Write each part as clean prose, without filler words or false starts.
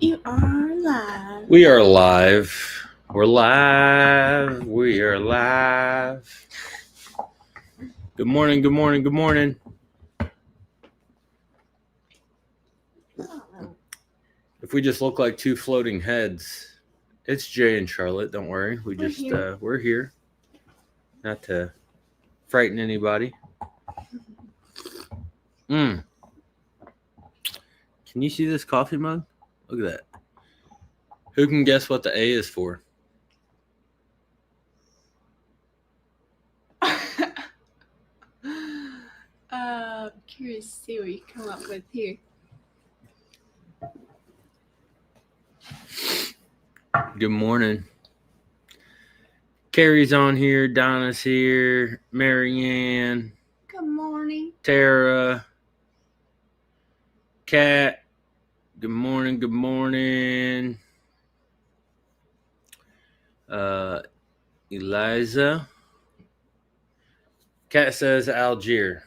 You are live. We are live. We're live. We are live. Good morning. Good morning. Good morning. If we just look like two floating heads, it's Jay and Charlotte. Don't worry. We're here. Not to frighten anybody. Can you see this coffee mug? Look at that. Who can guess what the A is for? Curious to see what you come up with here. Good morning. Carrie's on here. Donna's here. Marianne. Good morning. Tara. Kat. Good morning. Good morning. Eliza. Kat says Algier.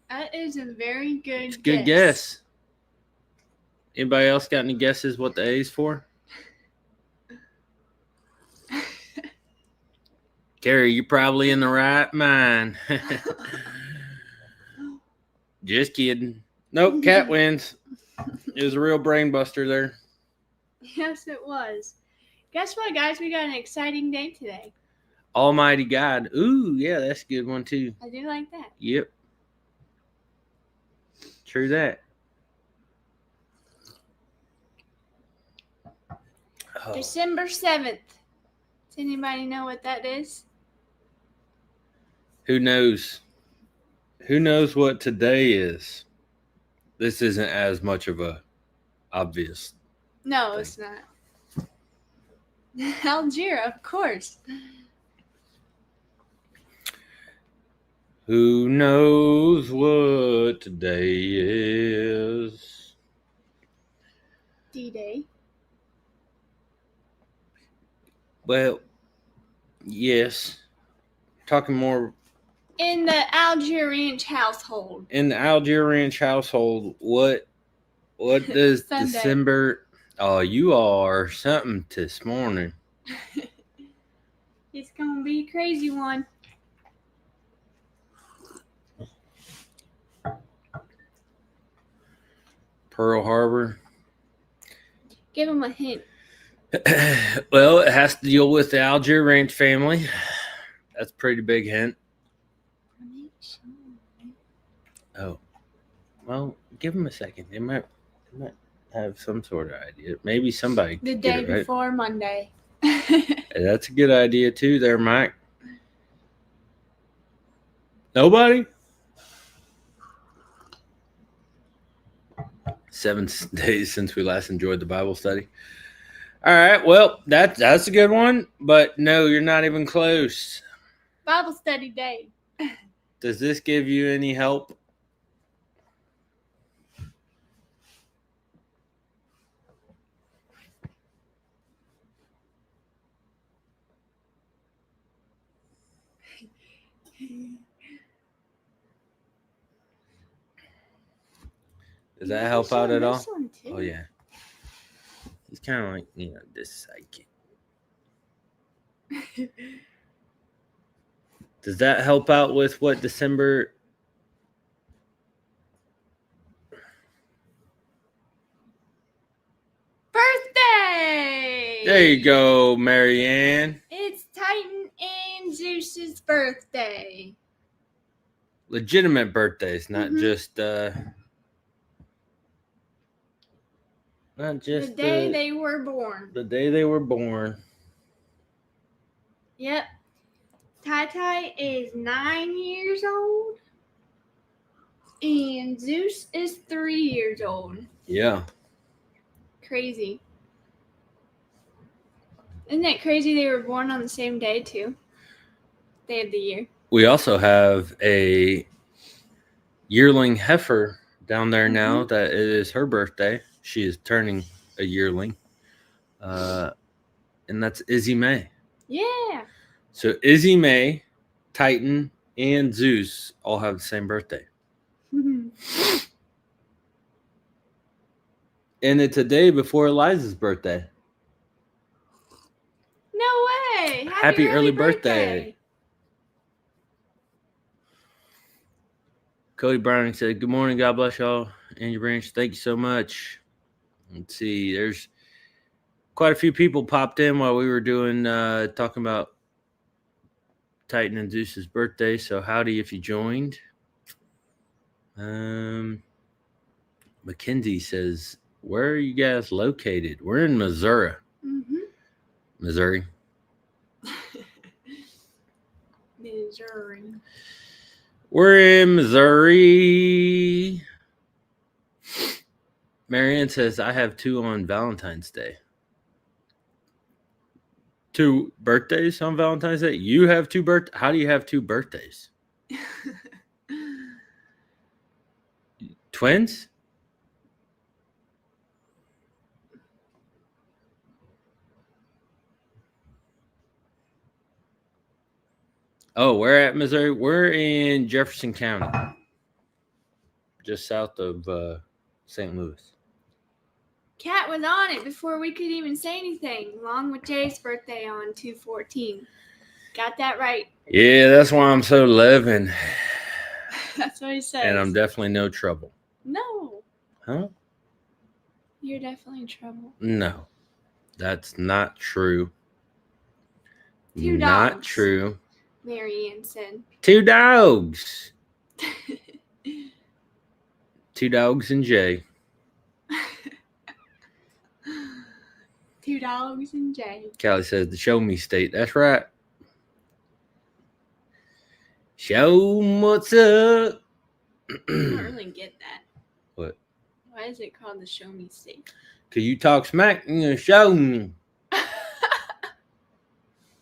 That is a very good It's a good guess. Anybody else got any guesses what the A is for? Carrie, you're probably in the right mind. Just kidding. Nope, Kat wins. It was a real brain buster there. Yes, it was. Guess what, guys? We got an exciting day today. Almighty God. Ooh, yeah, that's a good one too. I do like that. Yep. True that. Oh. December 7th. Does anybody know what that is? Who knows? Who knows what today is? This isn't as much of a obvious. No, it's not. Algier, of course. Who knows what today is? D-Day. Well, yes. Talking more in the Algier Ranch household. In the Algier Ranch household, what does December? Oh, you are something this morning. It's gonna be a crazy one. Pearl Harbor. Give them a hint. Well, it has to deal with the Algier Ranch family. That's a pretty big hint. Oh, well, give them a second. They might have some sort of idea. Maybe somebody. The day before Monday. That's a good idea too, there, Mike. Nobody? 7 days since we last enjoyed the Bible study. All right, well, that's a good one, but no, you're not even close. Bible study day. Does this give you any help? Does that help out at all? Oh, yeah. He's kind of like, this psychic. Does that help out with what December? Birthday! There you go, Marianne. It's Titan and Zeus's birthday. Legitimate birthdays, not just the day they were born. The day they were born. Yep. Tai is 9 years old. And Zeus is 3 years old. Yeah. Crazy. Isn't that crazy they were born on the same day, too? Day of the year. We also have a yearling heifer down there now that it is her birthday. She is turning a yearling. And that's Izzy May. Yeah. So Izzy May, Titan, and Zeus all have the same birthday. And it's a day before Eliza's birthday. No way! Happy early birthday. Cody Browning said, "Good morning. God bless y'all. Angie Branch, thank you so much." Let's see. There's quite a few people popped in while we were doing talking about Titan and Zeus's birthday. So howdy if you joined. Mackenzie says, "Where are you guys located?" We're in Missouri. Mm-hmm. Missouri. Missouri. We're in Missouri. Marianne says, "I have 2 on Valentine's Day." 2 birthdays on Valentine's Day? You have 2 birthdays? How do you have 2 birthdays? Twins? Oh, we're at Missouri. We're in Jefferson County, just south of St. Louis. Kat was on it before we could even say anything, along with Jay's birthday on 2/14. Got that right. Yeah, that's why I'm so loving. That's what he says. And I'm definitely no trouble. No. Huh? You're definitely in trouble. No, that's not true. 2 Not dogs. true. Marianne said. 2 dogs. 2 dogs and Jay. 2 dogs and Jay. Callie says the show me state. That's right. Show 'em what's up. I don't really get that. What? Why is it called the show me state? Because you talk smack, you're going to show me.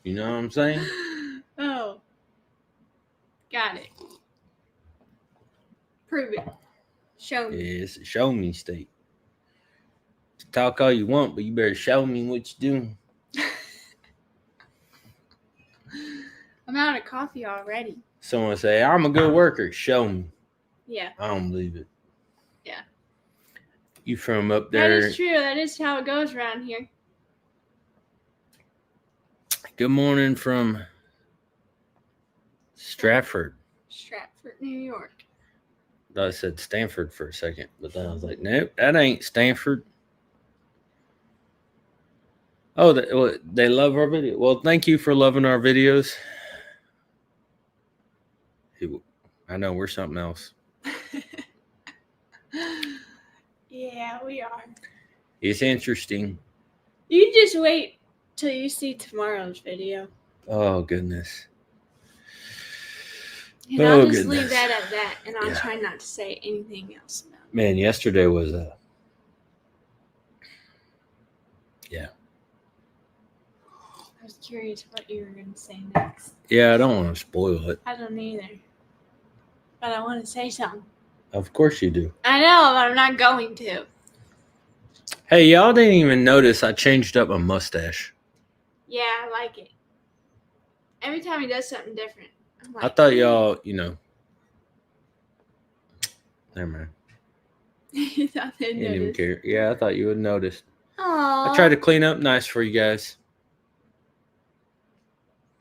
You know what I'm saying? Oh. Got it. Prove it. Show me. Yeah, it's a show me state. Talk all you want, but you better show me what you're doing. I'm out of coffee already. Someone say, I'm a good worker. Show me. Yeah. I don't believe it. Yeah. You from up That there. is true. That is how it goes around here. Good morning from Stratford. Stratford, New York. I said Stanford for a second, but then I was like, nope, that ain't Stanford. Oh, they love our video. Well, thank you for loving our videos. I know we're something else. Yeah, we are. It's interesting. You just wait till you see tomorrow's video. Oh, goodness. And I'll just goodness. leave that at that, and I'll Yeah. try not to say anything else about it. Man, yesterday was yeah. I was curious what you were going to say next. Yeah, I don't want to spoil it. I don't either. But I want to say something. Of course you do. I know, but I'm not going to. Hey, y'all didn't even notice I changed up my mustache. Yeah, I like it. Every time he does something different, I'm like, I thought y'all, never mind. You thought they'd You didn't even notice. care. Yeah, I thought you would notice. Aww. I tried to clean up nice for you guys.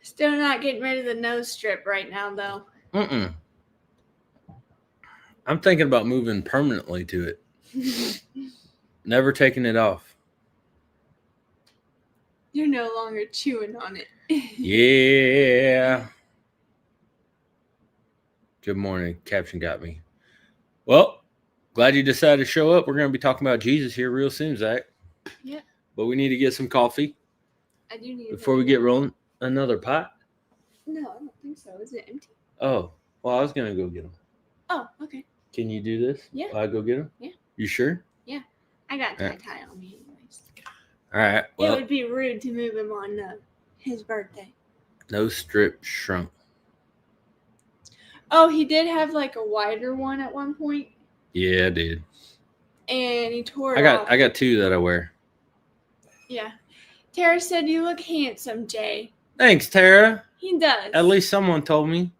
Still not getting rid of the nose strip right now, though. Mm-mm. I'm thinking about moving permanently to it. Never taking it off. You're no longer chewing on it. Yeah. Good morning. Caption got me. Well, glad you decided to show up. We're going to be talking about Jesus here real soon, Zach. Yeah. But we need to get some coffee I do need before we get rolling. Another pot? No, I don't think so. Is it empty? Oh, well, I was going to go get them. Oh, okay. Can you do this? Yeah. I'll go get them? Yeah. You sure? I got Yeah. tie on me anyways. All right. It Well, would be rude to move him on his birthday. no strip shrunk. Oh, he did have like a wider one at one point, Yeah, I did. and he tore it off. I got 2 that I wear. Yeah. Tara said, "You look handsome, Jay." Thanks, Tara. He does. At least someone told me.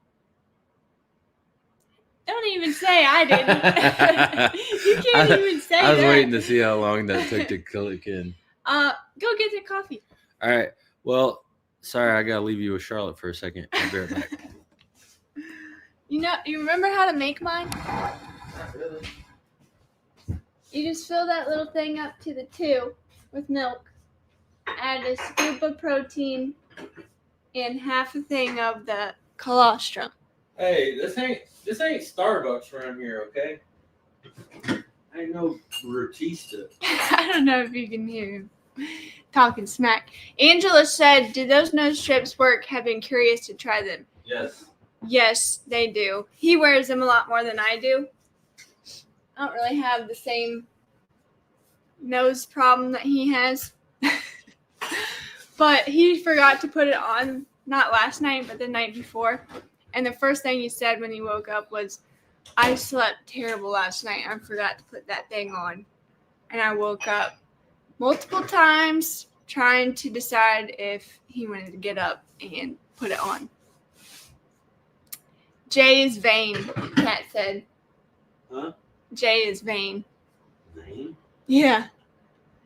Don't even say I didn't. You can't even say that. I was waiting to see how long that took to click in. Go get the coffee. All right. Well, sorry, I gotta leave you with Charlotte for a second. I'll be right back. You remember how to make mine? Not really. You just fill that little thing up to the 2 with milk. Add a scoop of protein and half a thing of the colostrum. Hey, this ain't Starbucks around here, okay? Ain't no Rotista. I don't know if you can hear him talking smack. Angela said, "Do those nose strips work? Have been curious to try them." Yes. Yes, they do. He wears them a lot more than I do. I don't really have the same nose problem that he has. But he forgot to put it on, not last night, but the night before. And the first thing he said when he woke up was, "I slept terrible last night. I forgot to put that thing on." And I woke up multiple times trying to decide if he wanted to get up and put it on. Jay is vain, Kat said. Huh? Jay is vain. Vain? Yeah.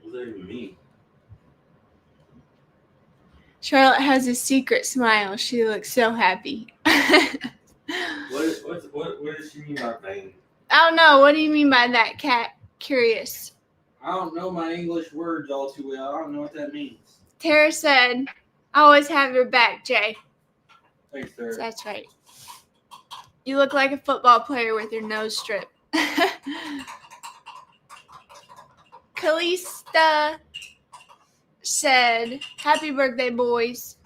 What does that even mean? Charlotte has a secret smile. She looks so happy. What does she mean by vain? I don't know. What do you mean by that, Kat? Curious. I don't know my English words all too well. I don't know what that means. Tara said, "I always have your back, Jay." Thanks, Tara. That's right. You look like a football player with your nose strip. Kalista said, "Happy birthday, boys."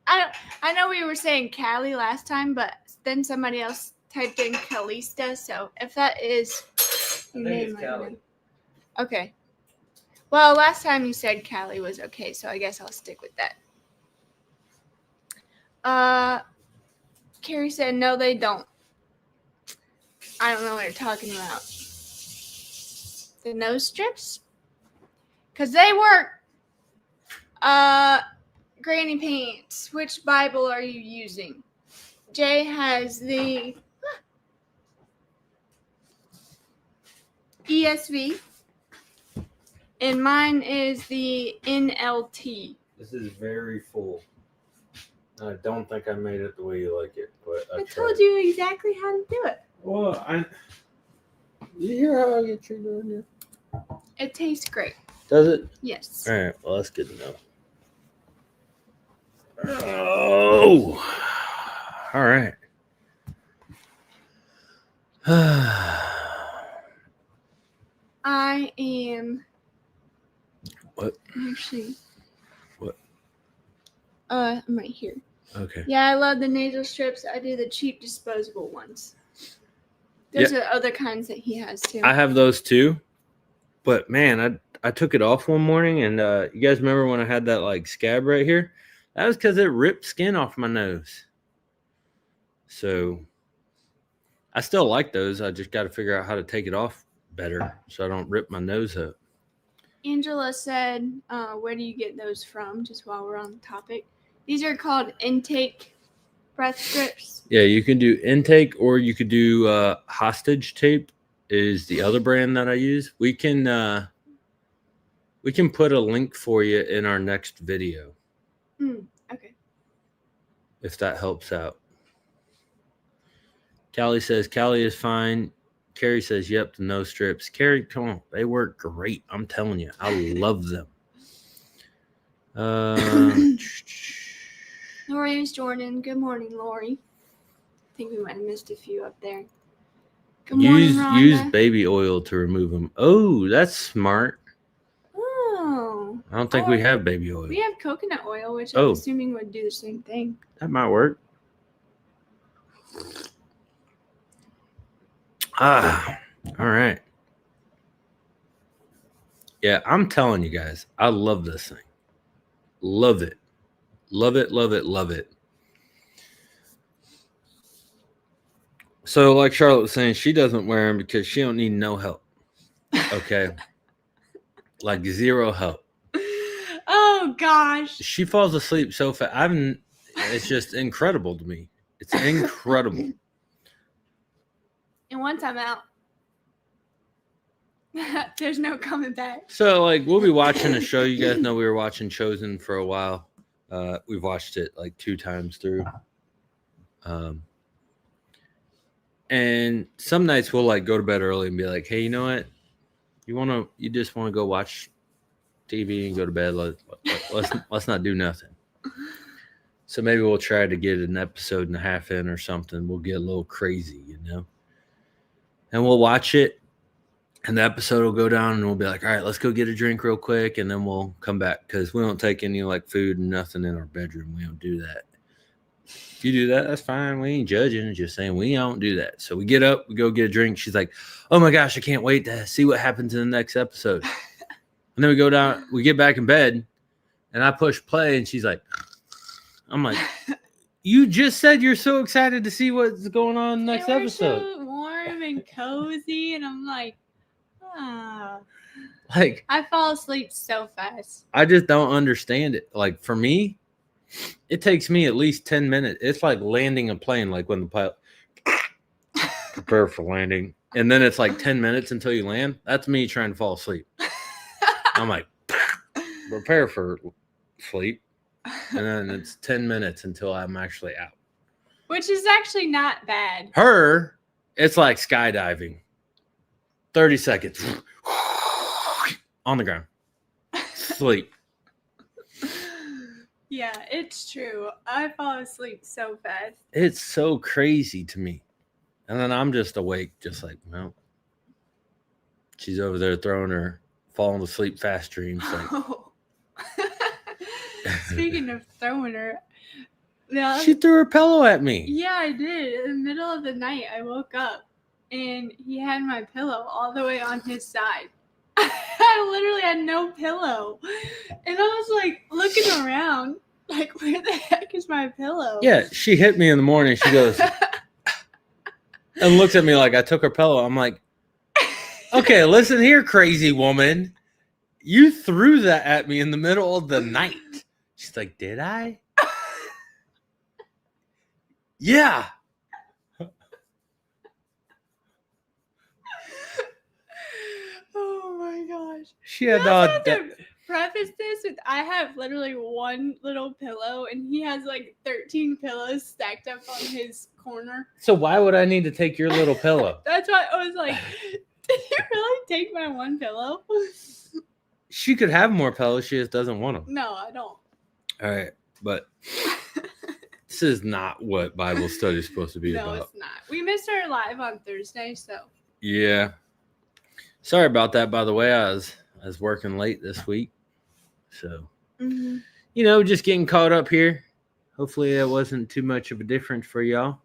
I know we were saying Callie last time, but then somebody else typed in Kalista. So if that is your name, it's Callie. Okay. Well, last time you said Callie was okay, so I guess I'll stick with that. Carrie said, "No, they don't." I don't know what you're talking about. The nose strips? Because they work. Granny Pants, which Bible are you using? Jay has the ESV, and mine is the NLT. This is very full. I don't think I made it the way you like it, but I told you exactly how to do it. Well, you hear how I get treated on here? It tastes great. Does it? Yes. All right. Well, that's good to know. Oh. All right. I am. What? Actually. What? I'm right here. Okay. Yeah, I love the nasal strips. I do the cheap disposable ones. There's other kinds that he has too. I have those too, but man, I took it off one morning, and you guys remember when I had that like scab right here? That was because it ripped skin off my nose. So I still like those. I just got to figure out how to take it off better so I don't rip my nose up. Angela said, "Where do you get those from?" Just while we're on the topic, these are called intake breath strips. Yeah, you can do intake, or you could do hostage tape. Is the other brand that I use. We can put a link for you in our next video. Okay. If that helps out. Callie says Callie is fine. Carrie says, "Yep, the nose strips." Carrie, come on, they work great. I'm telling you, I love them. Lori is Jordan. Good morning, Lori. I think we might have missed a few up there. Good morning, Rhonda. Use baby oil to remove them. Oh, that's smart. Oh. I don't think we have baby oil. We have coconut oil, which I'm assuming would do the same thing. That might work. All right. Yeah, I'm telling you guys, I love this thing. Love it. Love it, love it, love it. So like Charlotte was saying, she doesn't wear them because she don't need no help. Okay. Like zero help. Oh gosh. She falls asleep so fast. It's just incredible to me. It's incredible. And once I'm out, there's no coming back. So, like, we'll be watching a show. You guys know we were watching Chosen for a while. We've watched it like 2 times through. And some nights we'll like go to bed early and be like, hey, you know what? You just want to go watch TV and go to bed. Let's not do nothing. So maybe we'll try to get an episode and a half in or something. We'll get a little crazy, you know? And we'll watch it. And the episode will go down and we'll be like, all right, let's go get a drink real quick. And then we'll come back because we don't take any like food and nothing in our bedroom. We don't do that. If you do that, that's fine. We ain't judging. Just saying we don't do that. So we get up, we go get a drink. She's like, oh my gosh, I can't wait to see what happens in the next episode. And then we go down, we get back in bed and I push play and she's like, I'm like, you just said you're so excited to see what's going on in the next episode. So warm and cozy. And I'm like, like, I fall asleep so fast. I just don't understand it. Like for me, it takes me at least 10 minutes. It's like landing a plane, like when the pilot prepare for landing. And then it's like 10 minutes until you land. That's me trying to fall asleep. I'm like, prepare for sleep. And then it's 10 minutes until I'm actually out. Which is actually not bad. Her, it's like skydiving. 30 seconds. On the ground. Sleep. Yeah, it's true. I fall asleep so fast. It's so crazy to me. And then I'm just awake, just like, well, she's over there throwing her falling asleep fast dreams. Like, Oh. Speaking of throwing her, yeah, she threw her pillow at me. yeah, I did. In the middle of the night, I woke up and he had my pillow all the way on his side. I literally had no pillow. And I was like looking around, like, where the heck is my pillow? Yeah, she hit me in the morning. She goes and looks at me like I took her pillow. I'm like, okay, listen here, crazy woman. You threw that at me in the middle of the night. She's like, did I? Yeah. Oh my gosh. She had I all have to preface this with I have literally one little pillow and he has like 13 pillows stacked up on his corner. So why would I need to take your little pillow? That's why I was like, did you really take my one pillow? She could have more pillows. She just doesn't want them. No, I don't. All right, but this is not what Bible study is supposed to be No, about. it's not. We missed our live on Thursday, so. Yeah. Sorry about that, by the way. I was working late this week. So, you know, just getting caught up here. Hopefully that wasn't too much of a difference for y'all.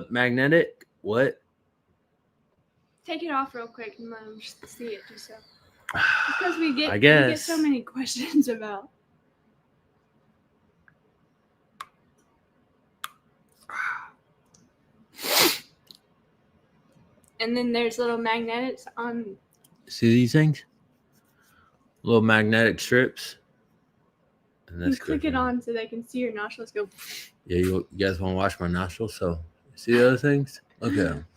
Magnetic, what? Take it off real quick and let them just see it just so. Because we get so many questions about. And then there's little magnets on. See these things? Little magnetic strips. And You click it on so they can see your nostrils go. Yeah, you guys want to watch my nostrils? So, see those things? Look at them.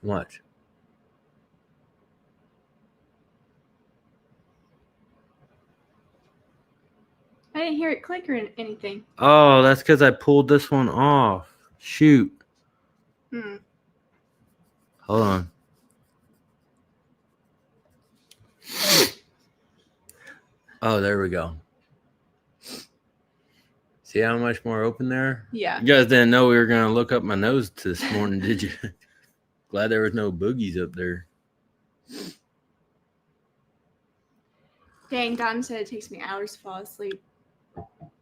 Watch. I didn't hear it click or anything. Oh, that's because I pulled this one off. Shoot. Hold on. Oh, there we go. See how much more open there? Yeah. You guys didn't know we were going to look up my nose this morning, did you? Glad there was no boogies up there. Dang, Don said it takes me hours to fall asleep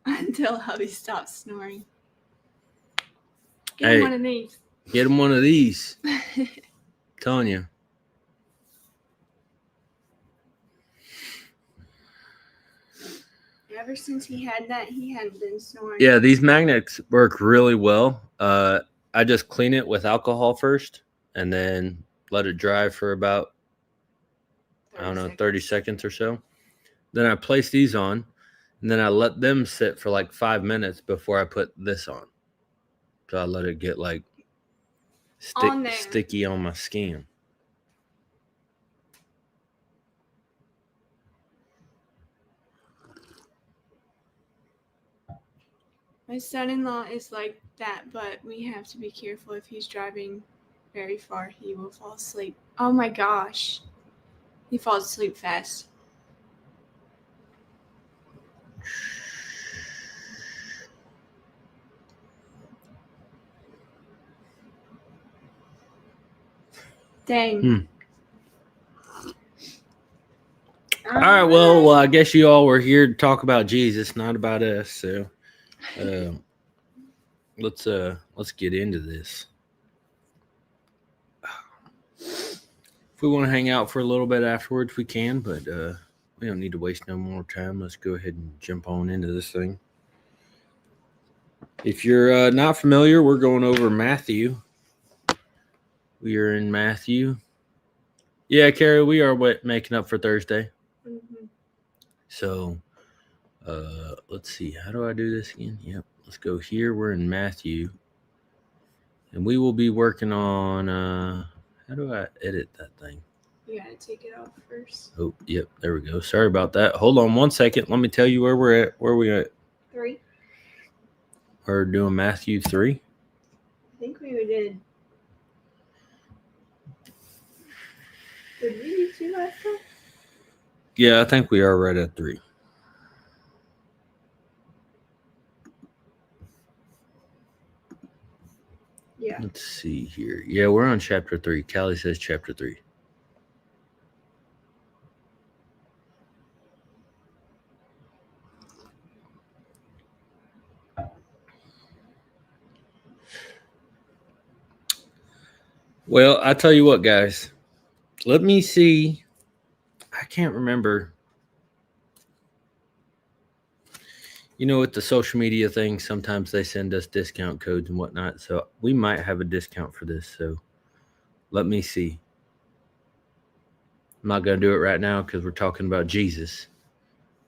until hubby stops snoring. Get him one of these. Get him one of these. Telling you. Ever since he had that, he hadn't been snoring. Yeah, these magnets work really well. I just clean it with alcohol first and then let it dry for about, 30 seconds or so. Then I place these on and then I let them sit for like 5 minutes before I put this on. So I let it get like On there. Sticky on my skin. My son-in-law is like that, but we have to be careful. If he's driving very far, he will fall asleep. Oh my gosh. He falls asleep fast. Dang. All right, well, I guess you all were here to talk about Jesus, not about us. So, let's get into this. If we want to hang out for a little bit afterwards, we can, but we don't need to waste no more time. Let's go ahead and jump on into this thing. If you're not familiar, we're going over Matthew. We are in Matthew. Yeah, Carrie, we are making up for Thursday. Mm-hmm. So, let's see. How do I do this again? Yep. Let's go here. We're in Matthew. And we will be working on, how do I edit that thing? You gotta take it off first. Oh, yep. There we go. Sorry about that. Hold on 1 second. Let me tell you where we're at. Where are we at? 3. We're doing Matthew 3. I think we did. Did we do 2 last time? Yeah, I think we are right at 3. Yeah. Let's see here. Yeah, we're on chapter 3. Callie says chapter 3. Well, I tell you what, guys. Let me see. I can't remember. You know, with the social media thing, sometimes they send us discount codes and whatnot. So we might have a discount for this. So let me see. I'm not going to do it right now because we're talking about Jesus.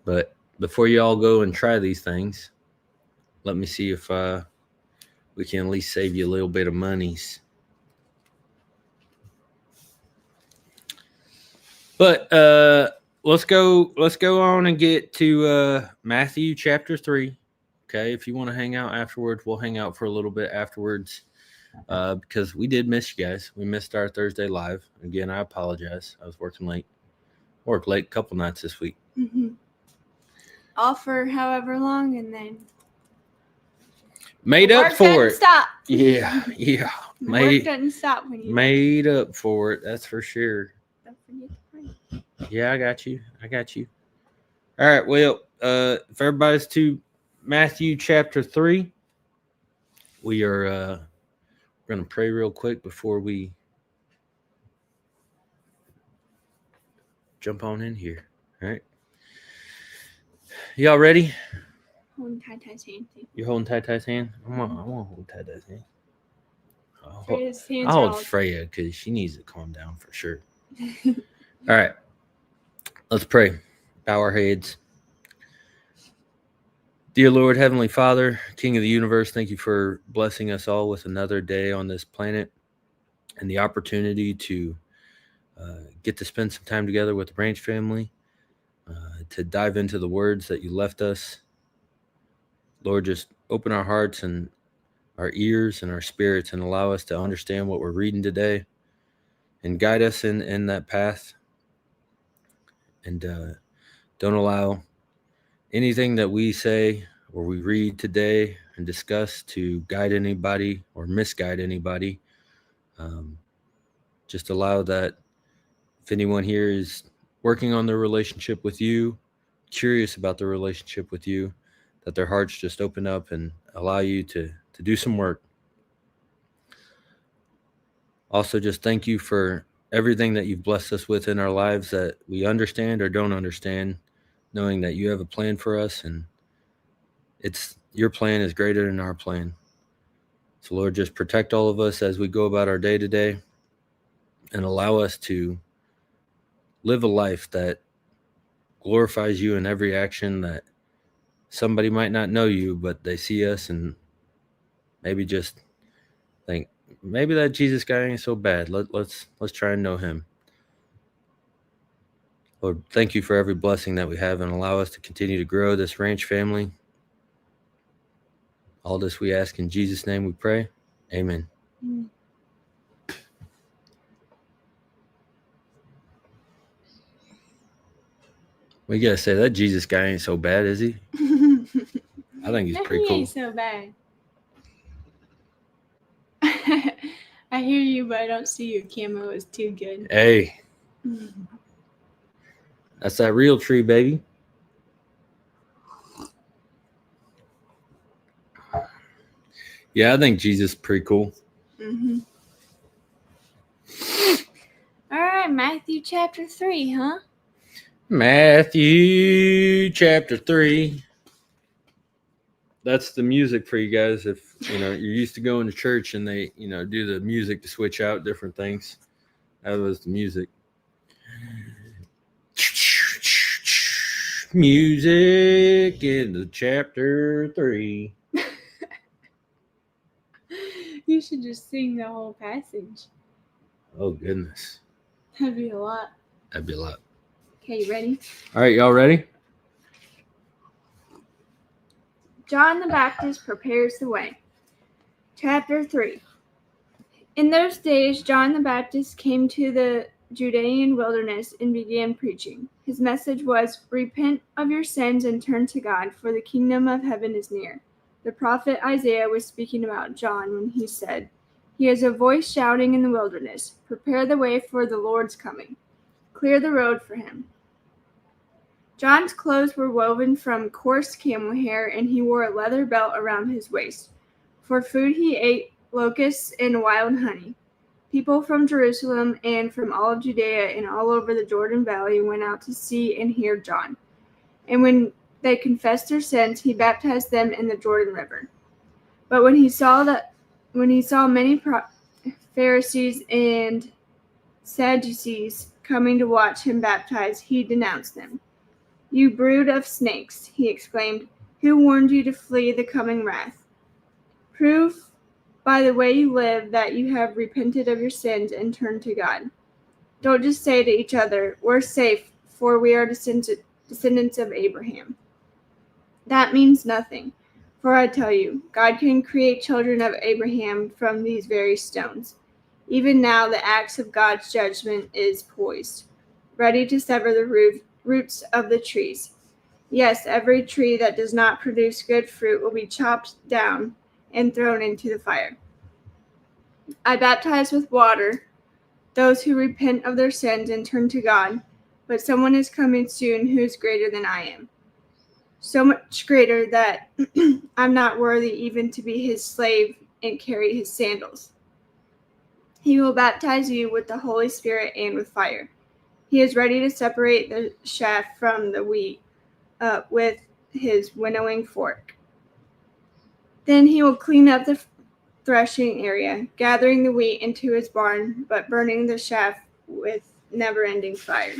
But before you all go and try these things, let me see if we can at least save you a little bit of monies. But let's go on and get to Matthew chapter 3. Okay, if you want to hang out afterwards, we'll hang out for a little bit afterwards because we did miss you guys. We missed our Thursday live. Again, I apologize. I was working late. Worked late a couple nights this week. Mm-hmm. All for however long, and then made up for it. Stop. Yeah. Work doesn't stop when you made up for it. That's for sure. don't forget to pray. Yeah, I got you. All right. Well, if everybody's to Matthew chapter 3, we are going to pray real quick before we jump on in here. All right. Y'all ready? Holding Tai-Tai's hand. You're holding Tai-Tai's hand? I'm going to hold Tai-Tai's hand. Freya's hands I'll are hold all... Freya because she needs to calm down for sure. All right. Let's pray. Bow our heads. Dear Lord, Heavenly Father, King of the universe, thank you for blessing us all with another day on this planet and the opportunity to get to spend some time together with the Branch family, to dive into the words that you left us. Lord, just open our hearts and our ears and our spirits and allow us to understand what we're reading today and guide us in that path. And don't allow anything that we say or we read today and discuss to guide anybody or misguide anybody. Just allow that if anyone here is working on their relationship with you, curious about their relationship with you, that their hearts just open up and allow you to do some work. Also, just thank you for everything that you've blessed us with in our lives that we understand or don't understand, knowing that you have a plan for us and your plan is greater than our plan. So Lord, just protect all of us as we go about our day to day and allow us to live a life that glorifies you in every action, that somebody might not know you, but they see us and maybe just think, maybe that Jesus guy ain't so bad. Let's try and know him. Lord, thank you for every blessing that we have and allow us to continue to grow this ranch family. All this we ask in Jesus' name we pray. Amen. We gotta say that Jesus guy ain't so bad, is he? I think he's pretty He cool. ain't so bad. I hear you, but I don't see your camo is too good. Hey, that's that real tree, baby. Yeah, I think Jesus is pretty cool. Mm-hmm. All right, Matthew chapter 3, huh? Matthew chapter 3. That's the music for you guys. If you're used to going to church and they do the music to switch out different things. That was the music. Music in the chapter 3. You should just sing the whole passage. Oh goodness, That'd be a lot. that'd be a lot. Okay, you ready? All right, y'all ready? John the Baptist prepares the way. Chapter 3. In those days, John the Baptist came to the Judean wilderness and began preaching. His message was, "Repent of your sins and turn to God, for the kingdom of heaven is near." The prophet Isaiah was speaking about John when he said, "He is a voice shouting in the wilderness, prepare the way for the Lord's coming. Clear the road for him." John's clothes were woven from coarse camel hair, and he wore a leather belt around his waist. For food he ate locusts and wild honey. People from Jerusalem and from all of Judea and all over the Jordan Valley went out to see and hear John. And when they confessed their sins, he baptized them in the Jordan River. But when he saw many Pharisees and Sadducees coming to watch him baptize, he denounced them. "You brood of snakes," he exclaimed, "who warned you to flee the coming wrath? Prove by the way you live that you have repented of your sins and turned to God. Don't just say to each other, 'We're safe, for we are descendants of Abraham.' That means nothing, for I tell you, God can create children of Abraham from these very stones. Even now the axe of God's judgment is poised, ready to sever the roots of the trees. Yes, every tree that does not produce good fruit will be chopped down and thrown into the fire. I baptize with water those who repent of their sins and turn to God, but someone is coming soon who is greater than I am. So much greater that I'm not worthy even to be his slave and carry his sandals. He will baptize you with the Holy Spirit and with fire. He is ready to separate the chaff from the wheat with his winnowing fork. Then he will clean up the threshing area, gathering the wheat into his barn, but burning the chaff with never-ending fire."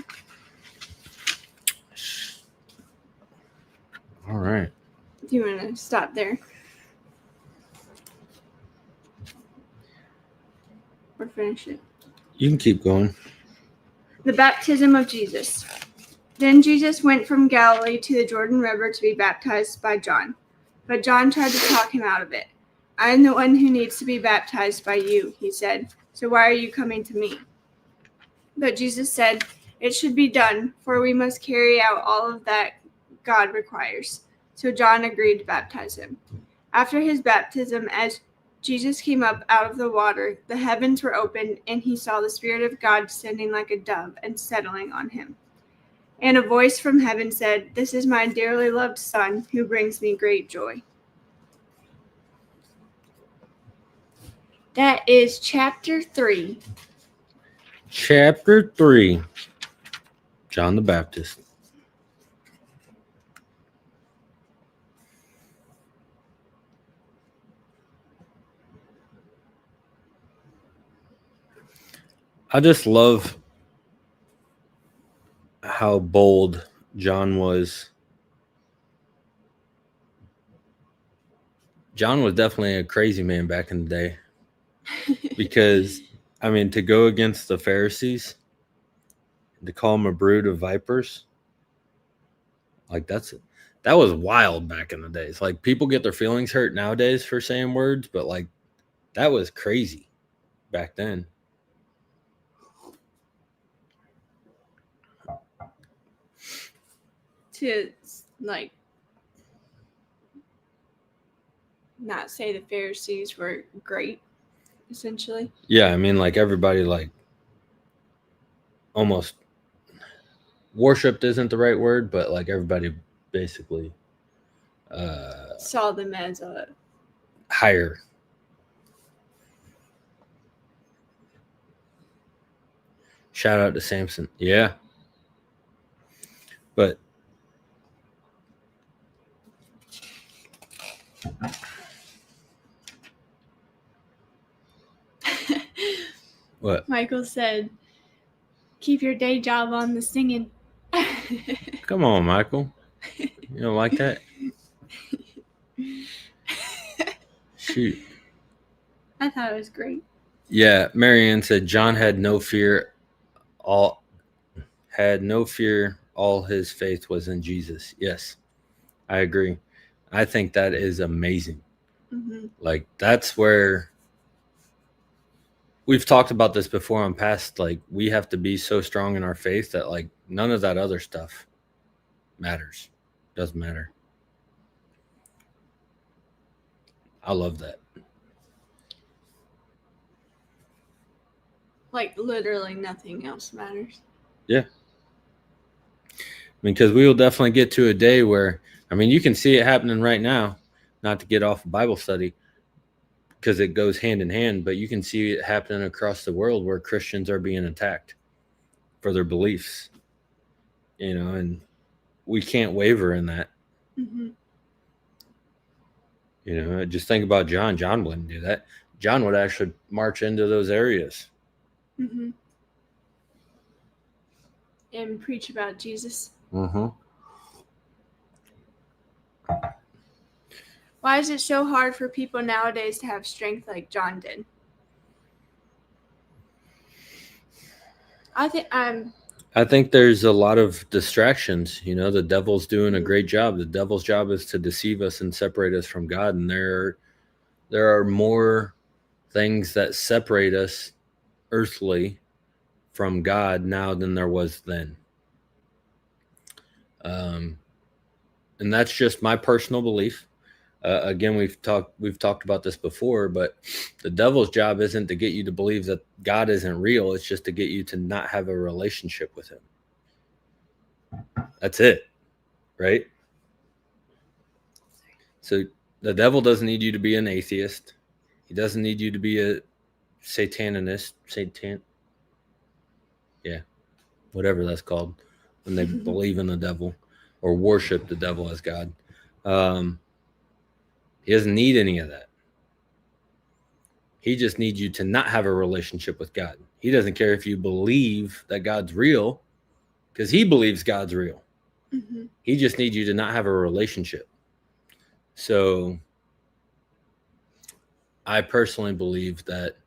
All right. Do you want to stop there? Or finish it? You can keep going. The baptism of Jesus. Then Jesus went from Galilee to the Jordan River to be baptized by John. But John tried to talk him out of it. "I am the one who needs to be baptized by you," he said. "So why are you coming to me?" But Jesus said, "It should be done, for we must carry out all of that God requires." So John agreed to baptize him. After his baptism, as Jesus came up out of the water, the heavens were opened, and he saw the Spirit of God descending like a dove and settling on him. And a voice from heaven said, "This is my dearly loved Son, who brings me great joy." That is chapter 3. Chapter 3. John the Baptist. I just love how bold John was. John was definitely a crazy man back in the day. Because, I mean, to go against the Pharisees, to call them a brood of vipers, like that was wild back in the days. Like, people get their feelings hurt nowadays for saying words, but like that was crazy back then. To like not say the Pharisees were great, essentially. Yeah, I mean, like, everybody like almost worshipped isn't the right word, but like everybody basically Saw them as a higher. Shout out to Samson. Yeah. But what? Michael said, keep your day job on the singing. Come on, Michael. You don't like that? Shoot. I thought it was great. Yeah, Marianne said John had no fear. All his faith was in Jesus. Yes, I agree. I think that is amazing. Mm-hmm. Like, that's where we've talked about this before on past. Like, we have to be so strong in our faith that like none of that other stuff matters. Doesn't matter. I love that. Like, literally nothing else matters. Yeah. Because we will definitely get to a day where, I mean, you can see it happening right now, not to get off of Bible study, because it goes hand in hand, but you can see it happening across the world where Christians are being attacked for their beliefs, and we can't waver in that. Mm-hmm. Just think about John. John wouldn't do that. John would actually march into those areas. Mm-hmm. And preach about Jesus. Mm-hmm. Why is it so hard for people nowadays to have strength like John did? I think there's a lot of distractions. The devil's doing a great job. The devil's job is to deceive us and separate us from God. And there are more things that separate us earthly from God now than there was then. And that's just my personal belief. Again, we've talked about this before, but the devil's job isn't to get you to believe that God isn't real. It's just to get you to not have a relationship with him. That's it, right? So the devil doesn't need you to be an atheist. He doesn't need you to be a satanist. Yeah, whatever that's called, when they believe in the devil or worship the devil as God. He doesn't need any of that. He just needs you to not have a relationship with God. He doesn't care if you believe that God's real, because he believes God's real. Mm-hmm. He just needs you to not have a relationship. So I personally believe that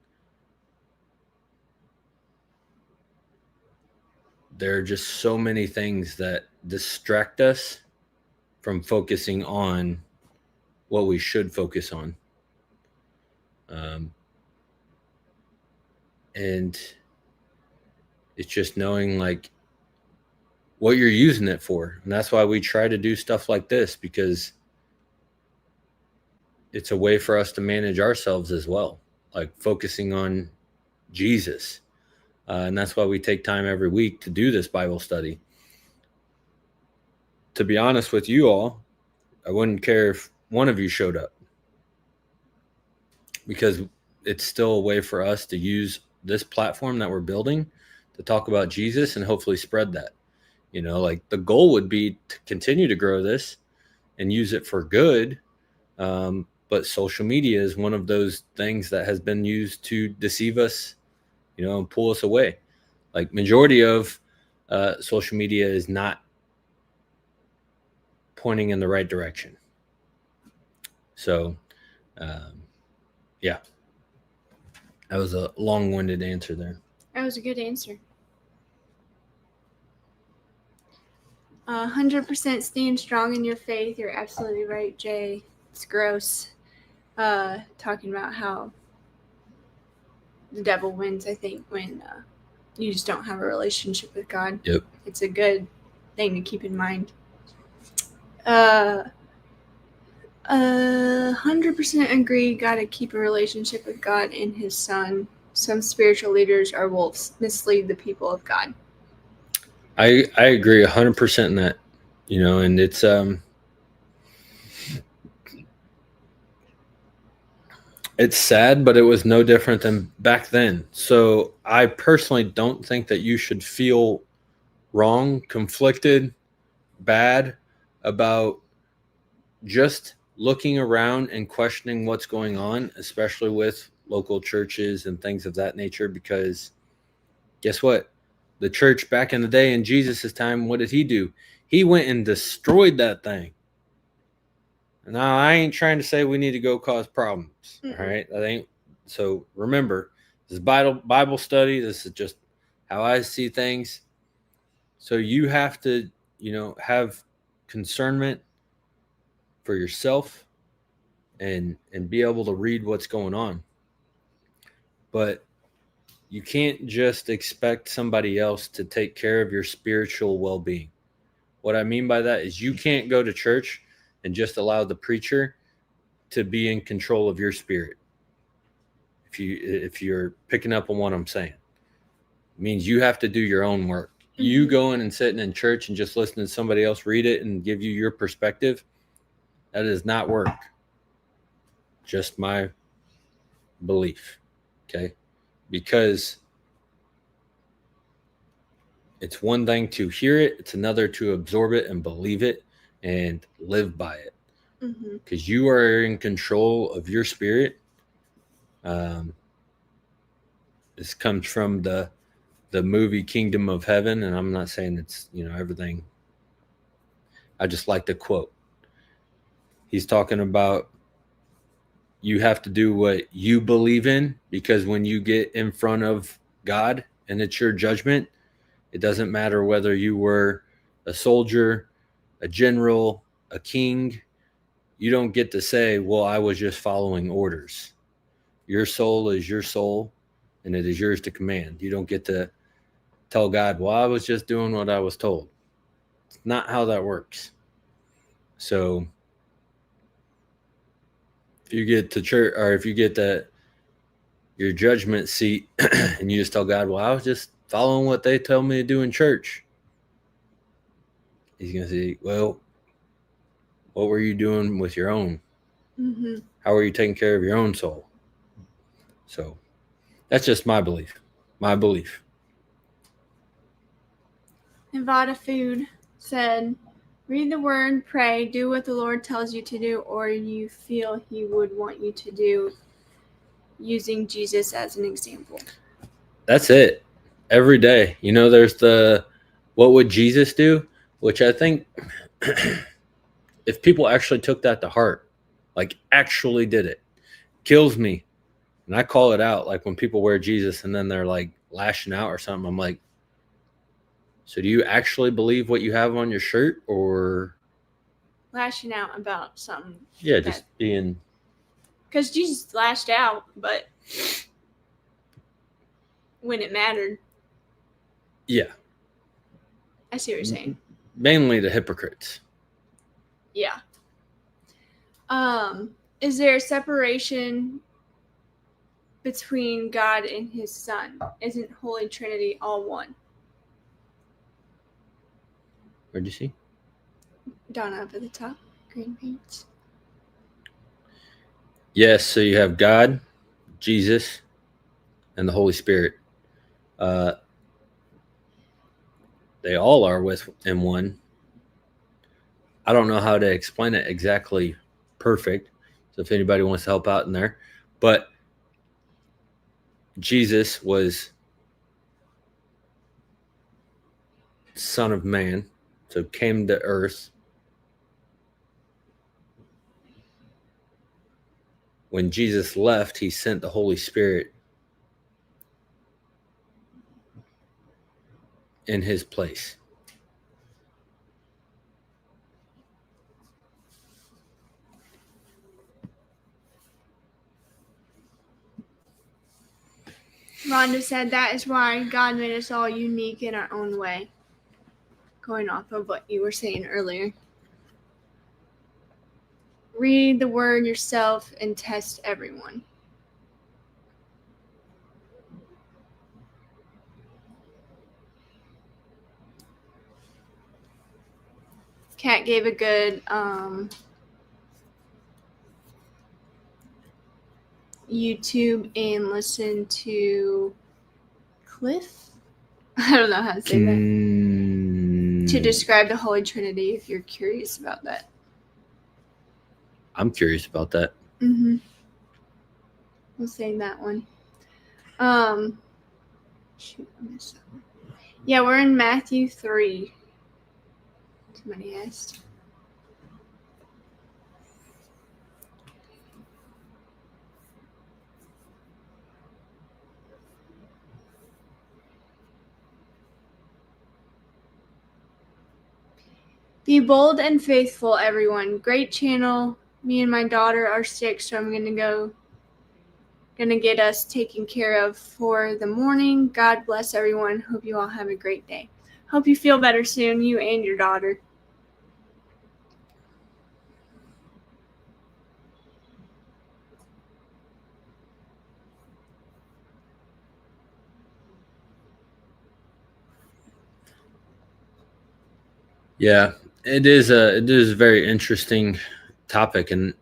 there are just so many things that distract us from focusing on what we should focus on. And it's just knowing like what you're using it for. And that's why we try to do stuff like this, because it's a way for us to manage ourselves as well, like focusing on Jesus. And that's why we take time every week to do this Bible study. To be honest with you all, I wouldn't care if one of you showed up, because it's still a way for us to use this platform that we're building to talk about Jesus and hopefully spread that. Like, the goal would be to continue to grow this and use it for good. But social media is one of those things that has been used to deceive us, and pull us away. Like, majority of social media is not pointing in the right direction. So, yeah, That was a long-winded answer there. That was a good answer. 100% stand strong in your faith. You're absolutely right, Jay. It's gross. Talking about how the devil wins, I think, when you just don't have a relationship with God. Yep. It's a good thing to keep in mind. 100% agree. Got to keep a relationship with God and His Son. Some spiritual leaders are wolves, mislead the people of God. I agree 100% in that, and it's sad, but it was no different than back then. So I personally don't think that you should feel wrong, conflicted, bad about just looking around and questioning what's going on, especially with local churches and things of that nature, because guess what? The church back in the day in Jesus' time, what did he do? He went and destroyed that thing. Now, I ain't trying to say we need to go cause problems. Mm-mm. All right. So remember, this is Bible study. This is just how I see things. So you have to, have concernment for yourself and be able to read what's going on. But you can't just expect somebody else to take care of your spiritual well-being. What I mean by that is you can't go to church and just allow the preacher to be in control of your spirit. If you're picking up on what I'm saying, it means you have to do your own work. Mm-hmm. You going and sitting in church and just listening to somebody else read it and give you your perspective, that does not work. Just my belief. Okay? Because it's one thing to hear it, it's another to absorb it and believe it and live by it. Because you are in control of your spirit. This comes from the movie Kingdom of Heaven, and I'm not saying it's everything. I just like the quote. He's talking about you have to do what you believe in, because when you get in front of God and it's your judgment, it doesn't matter whether you were a soldier, a general, a king. You don't get to say, well, I was just following orders. Your soul is your soul, and it is yours to command. You don't get to tell God, well, I was just doing what I was told. It's not how that works. So if you get to church, or if you get your judgment seat and you just tell God, well, I was just following what they tell me to do in church, He's going to say, well, what were you doing with your own? Mm-hmm. How are you taking care of your own soul? So that's just my belief. Nevada Food said, read the word, pray, do what the Lord tells you to do, or you feel He would want you to do, using Jesus as an example. That's it. Every day. There's the what would Jesus do? Which I think if people actually took that to heart, like actually did it, kills me. And I call it out, like when people wear Jesus and then they're like lashing out or something. I'm like, so do you actually believe what you have on your shirt, or lashing out about something? Yeah, just being. Because Jesus lashed out, but when it mattered. Yeah. I see what you're saying. Mainly the hypocrites. Yeah. Is there a separation between God and His Son? Isn't Holy Trinity all one? Where'd you see? Down up at the top. Green paints. Yes, so you have God, Jesus, and the Holy Spirit. They all are within one. I don't know how to explain it exactly perfect. So if anybody wants to help out in there. But Jesus was Son of Man, so came to earth. When Jesus left, He sent the Holy Spirit in his place. Rhonda said that is why God made us all unique in our own way. Going off of what you were saying earlier. Read the word yourself and test everyone. Kat gave a good YouTube and listen to Cliff. I don't know how to say that. To describe the Holy Trinity, if you're curious about that. I'm curious about that. We'll say that one. Shoot, I missed that one. Yeah, we're in Matthew 3. Somebody asked. Be bold and faithful, everyone. Great channel. Me and my daughter are sick, so I'm gonna get us taken care of for the morning. God bless everyone. Hope you all have a great day. Hope you feel better soon, you and your daughter. Yeah, it is a very interesting topic, and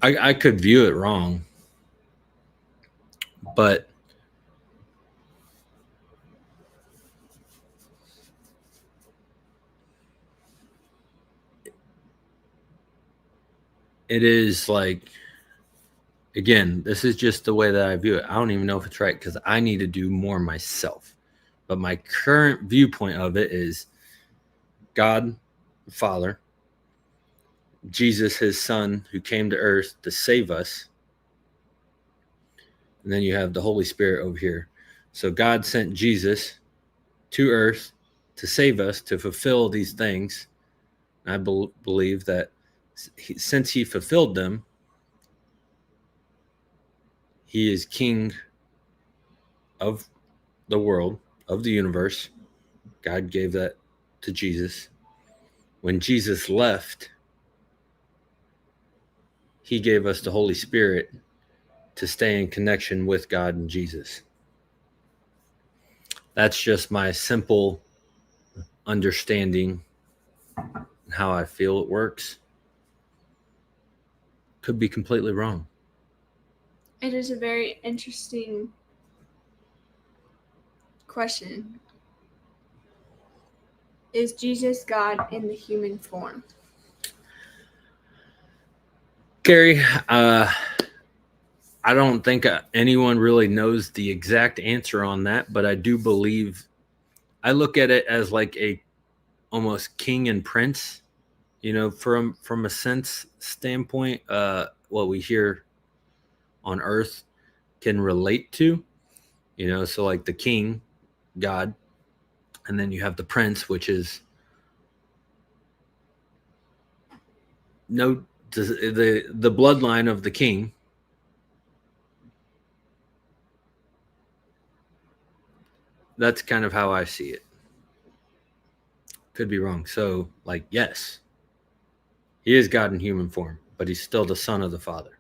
I could view it wrong, but it is like, again, this is just the way that I view it. I don't even know if it's right because I need to do more myself. But my current viewpoint of it is God, the Father, Jesus, his son, who came to earth to save us. And then you have the Holy Spirit over here. So God sent Jesus to earth to save us, to fulfill these things. I believe that since he fulfilled them, he is king of the world, of the universe. God gave that to Jesus. When Jesus left, he gave us the Holy Spirit to stay in connection with God and Jesus. That's just my simple understanding and how I feel it works. Could be completely wrong. It is a very interesting question. Is Jesus God in the human form? Gary, I don't think anyone really knows the exact answer on that, but I do believe, I look at it as like a almost king and prince, you know, from a sense standpoint, what we hear on earth can relate to, you know, so like the king, God, and then you have the prince, which is the bloodline of the king. That's kind of how I see it. Could be wrong. So, like, yes, he is God in human form, but he's still the son of the Father.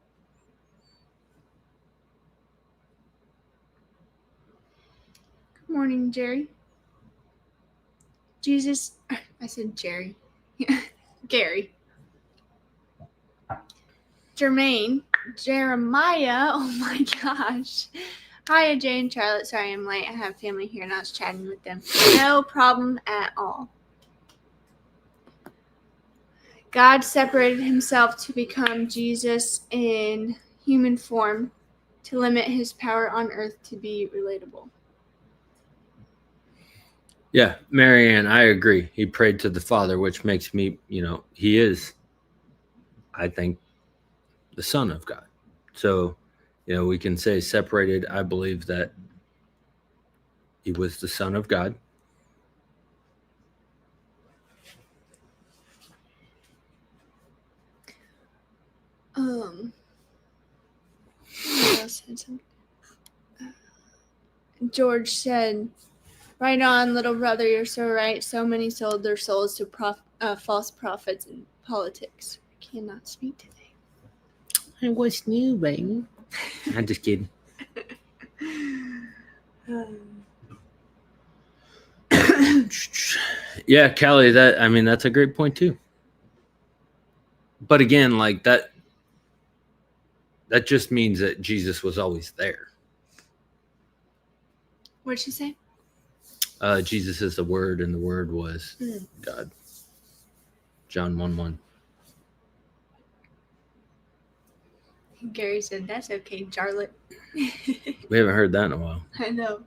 Good morning, Jerry. Jesus, I said Jerry. Gary. Jermaine. Jeremiah. Oh my gosh. Hi, Jay and Charlotte. Sorry I'm late. I have family here and I was chatting with them. No problem at all. God separated himself to become Jesus in human form to limit his power on earth to be relatable. Yeah, Marianne, I agree. He prayed to the Father, which makes me, you know, he is, I think, the Son of God. So, we can say separated. I believe that he was the Son of God. Who else said something? George said, "Right on, little brother, you're so right. So many sold their souls to false prophets and politics." I cannot speak today. I was new, baby. I'm just kidding. Yeah, Callie, that's a great point too. But again, like that just means that Jesus was always there. What'd she say? Jesus is the Word, and the Word was God. John 1:1. Gary said, "That's okay, Charlotte." We haven't heard that in a while. I know.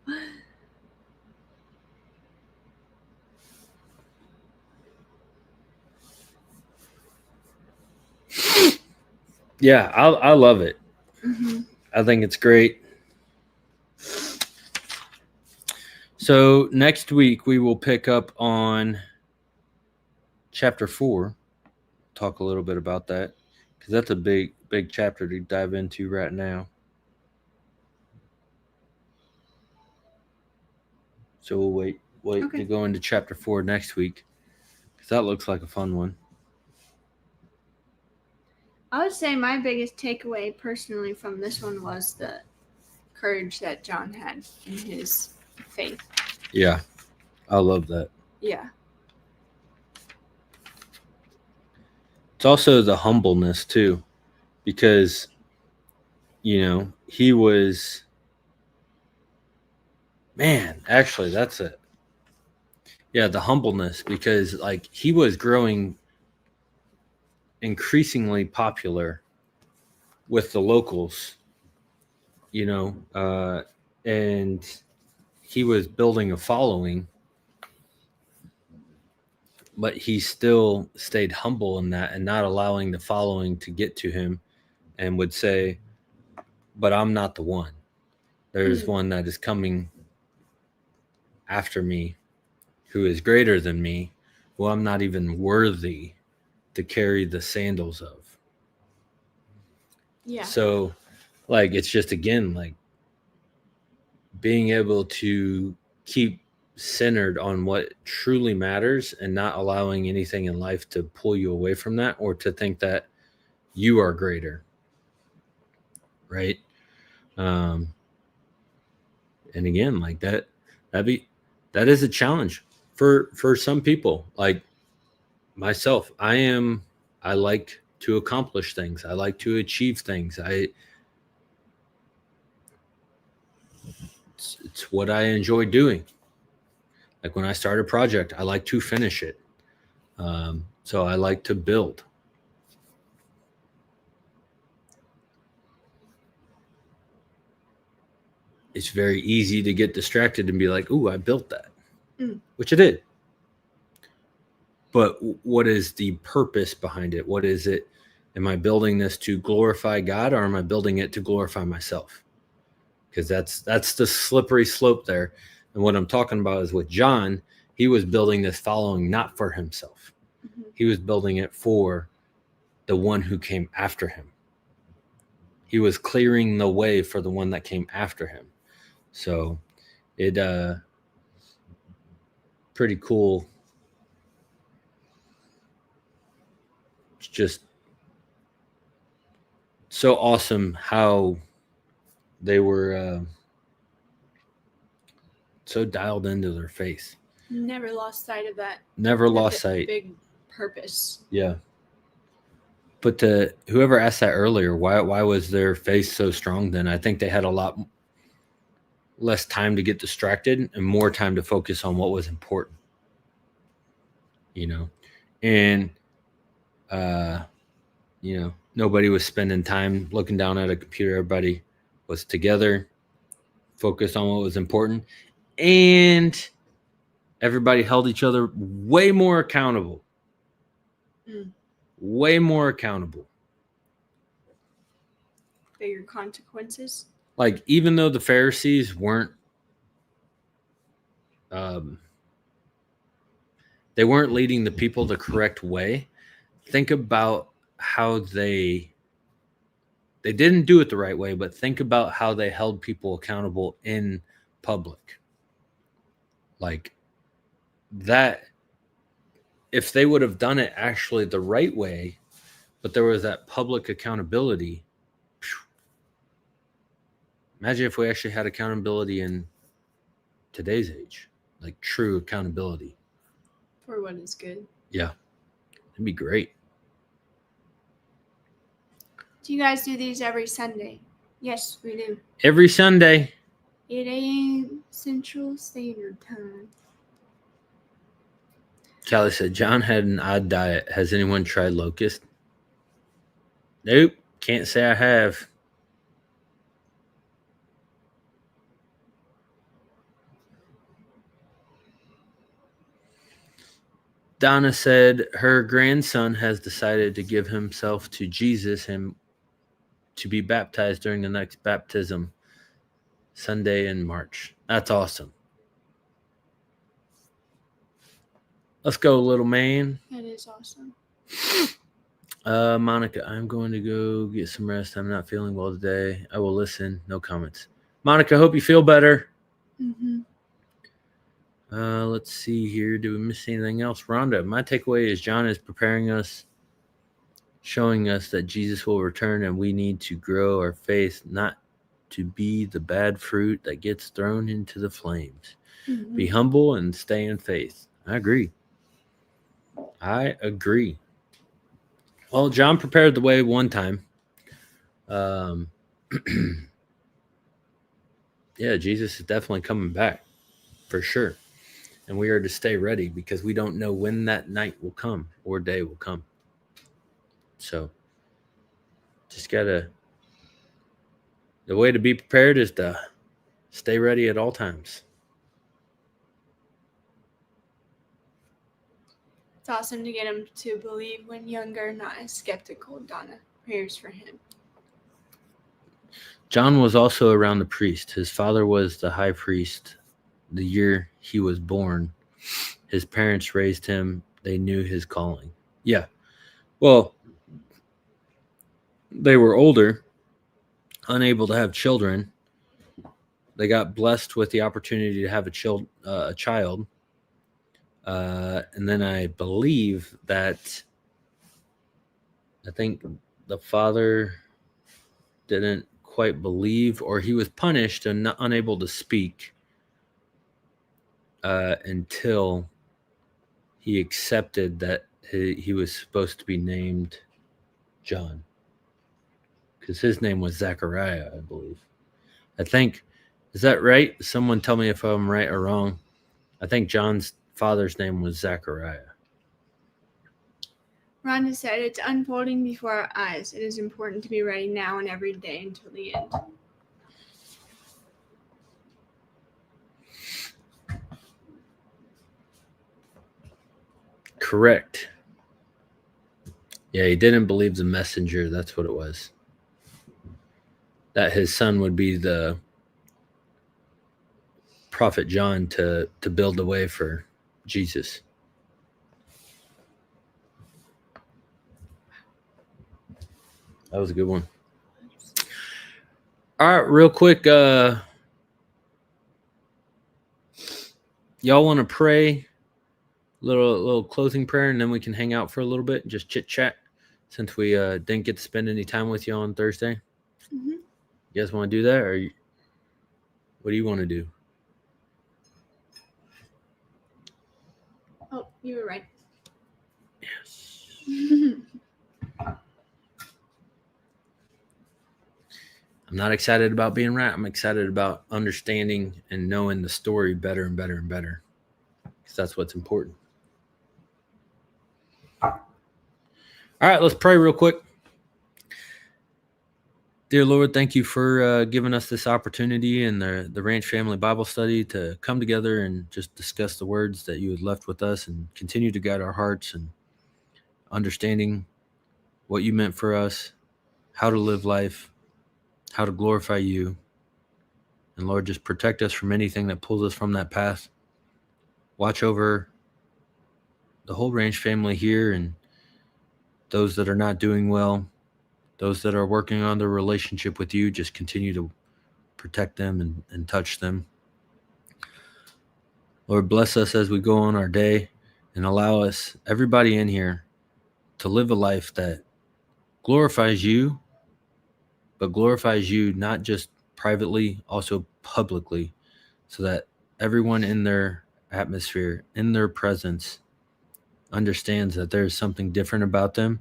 Yeah, I love it. Mm-hmm. I think it's great. So next week we will pick up on chapter 4. Talk a little bit about that because that's a big chapter to dive into right now. So we'll wait to go into chapter 4 next week because that looks like a fun one. I would say my biggest takeaway personally from this one was the courage that John had in his faith. Yeah, I love that. Yeah. It's also the humbleness too, because, he was, actually that's it. Yeah, the humbleness, because like he was growing increasingly popular with the locals, and he was building a following, but he still stayed humble in that and not allowing the following to get to him, and would say, but I'm not the one. There's one that is coming after me who is greater than me, who I'm not even worthy to carry the sandals of. Yeah. So, like, it's just, again, like being able to keep centered on what truly matters and not allowing anything in life to pull you away from that or to think that you are greater. Right. And again, like that is a challenge for some people. Like myself, I like to accomplish things. I like to achieve things. It's what I enjoy doing. Like when I start a project, I like to finish it. So I like to build. It's very easy to get distracted and be like, "Ooh, I built that," which I did. But what is the purpose behind it? What is it? Am I building this to glorify God, or am I building it to glorify myself? Because that's the slippery slope there. And what I'm talking about is with John, he was building this following not for himself. Mm-hmm. He was building it for the one who came after him. He was clearing the way for the one that came after him. So it pretty cool. It's just so awesome how they were so dialed into their faith. Never lost sight of that. Never lost sight. Big purpose. Yeah. But to whoever asked that earlier, why was their faith so strong then? I think they had a lot less time to get distracted and more time to focus on what was important. And nobody was spending time looking down at a computer. Everybody was together, focused on what was important, and everybody held each other way more accountable. Way more accountable. bigger consequences. Like, even though the Pharisees weren't they weren't leading the people the correct way, think about how they didn't do it the right way, but think about how they held people accountable in public. Like that, if they would have done it actually the right way, but there was that public accountability. Imagine if we actually had accountability in today's age, like true accountability. For what is good. Yeah, it'd be great. Do you guys do these every Sunday? Yes, we do. Every Sunday. 8 a.m. Central Standard Time. Callie said, John had an odd diet. Has anyone tried locust? Nope. Can't say I have. Donna said her grandson has decided to give himself to Jesus and to be baptized during the next baptism Sunday in March. That's awesome. Let's go, little man. That is awesome. Monica, I'm going to go get some rest. I'm not feeling well today. I will listen. No comments. Monica, hope you feel better. Mm-hmm. Let's see here. Do we miss anything else? Rhonda, my takeaway is John is preparing us, showing us that Jesus will return and we need to grow our faith, not to be the bad fruit that gets thrown into the flames. Mm-hmm. Be humble and stay in faith. I agree. Well, John prepared the way one time. Yeah, Jesus is definitely coming back for sure. And we are to stay ready because we don't know when that night will come or day will come. So just the way to be prepared is to stay ready at all times. It's awesome to get him to believe when younger, not as skeptical. Donna, prayers for him. John was also around the priest. His father was the high priest the year he was born. His parents raised him. They knew his calling. Yeah. Well, they were older, unable to have children. They got blessed with the opportunity to have a child. And then I believe that I think the father didn't quite believe, or he was punished and unable to speak until he accepted that he was supposed to be named John, because his name was Zechariah, I believe. I think, is that right? Someone tell me if I'm right or wrong. I think John's father's name was Zechariah. Rhonda said, it's unfolding before our eyes. It is important to be ready now and every day until the end. Correct. Yeah, he didn't believe the messenger. That's what it was. That his son would be the prophet John to build the way for Jesus. That was a good one. All right, real quick. Y'all want to pray? Little closing prayer, and then we can hang out for a little bit and just chit chat, since we didn't get to spend any time with you on Thursday. Mm-hmm. You guys want to do that, or what do you want to do? Oh, you were right. Yes. I'm not excited about being right. I'm excited about understanding and knowing the story better and better and better, because that's what's important. All right, let's pray real quick. Dear Lord, thank you for giving us this opportunity and the Ranch Family Bible Study to come together and just discuss the words that you had left with us and continue to guide our hearts and understanding what you meant for us, how to live life, how to glorify you. And Lord, just protect us from anything that pulls us from that path. Watch over the whole Ranch family here and those that are not doing well, those that are working on their relationship with you. Just continue to protect them and touch them. Lord, bless us as we go on our day and allow us, everybody in here, to live a life that glorifies you, but glorifies you not just privately, also publicly, so that everyone in their atmosphere, in their presence, understands that there's something different about them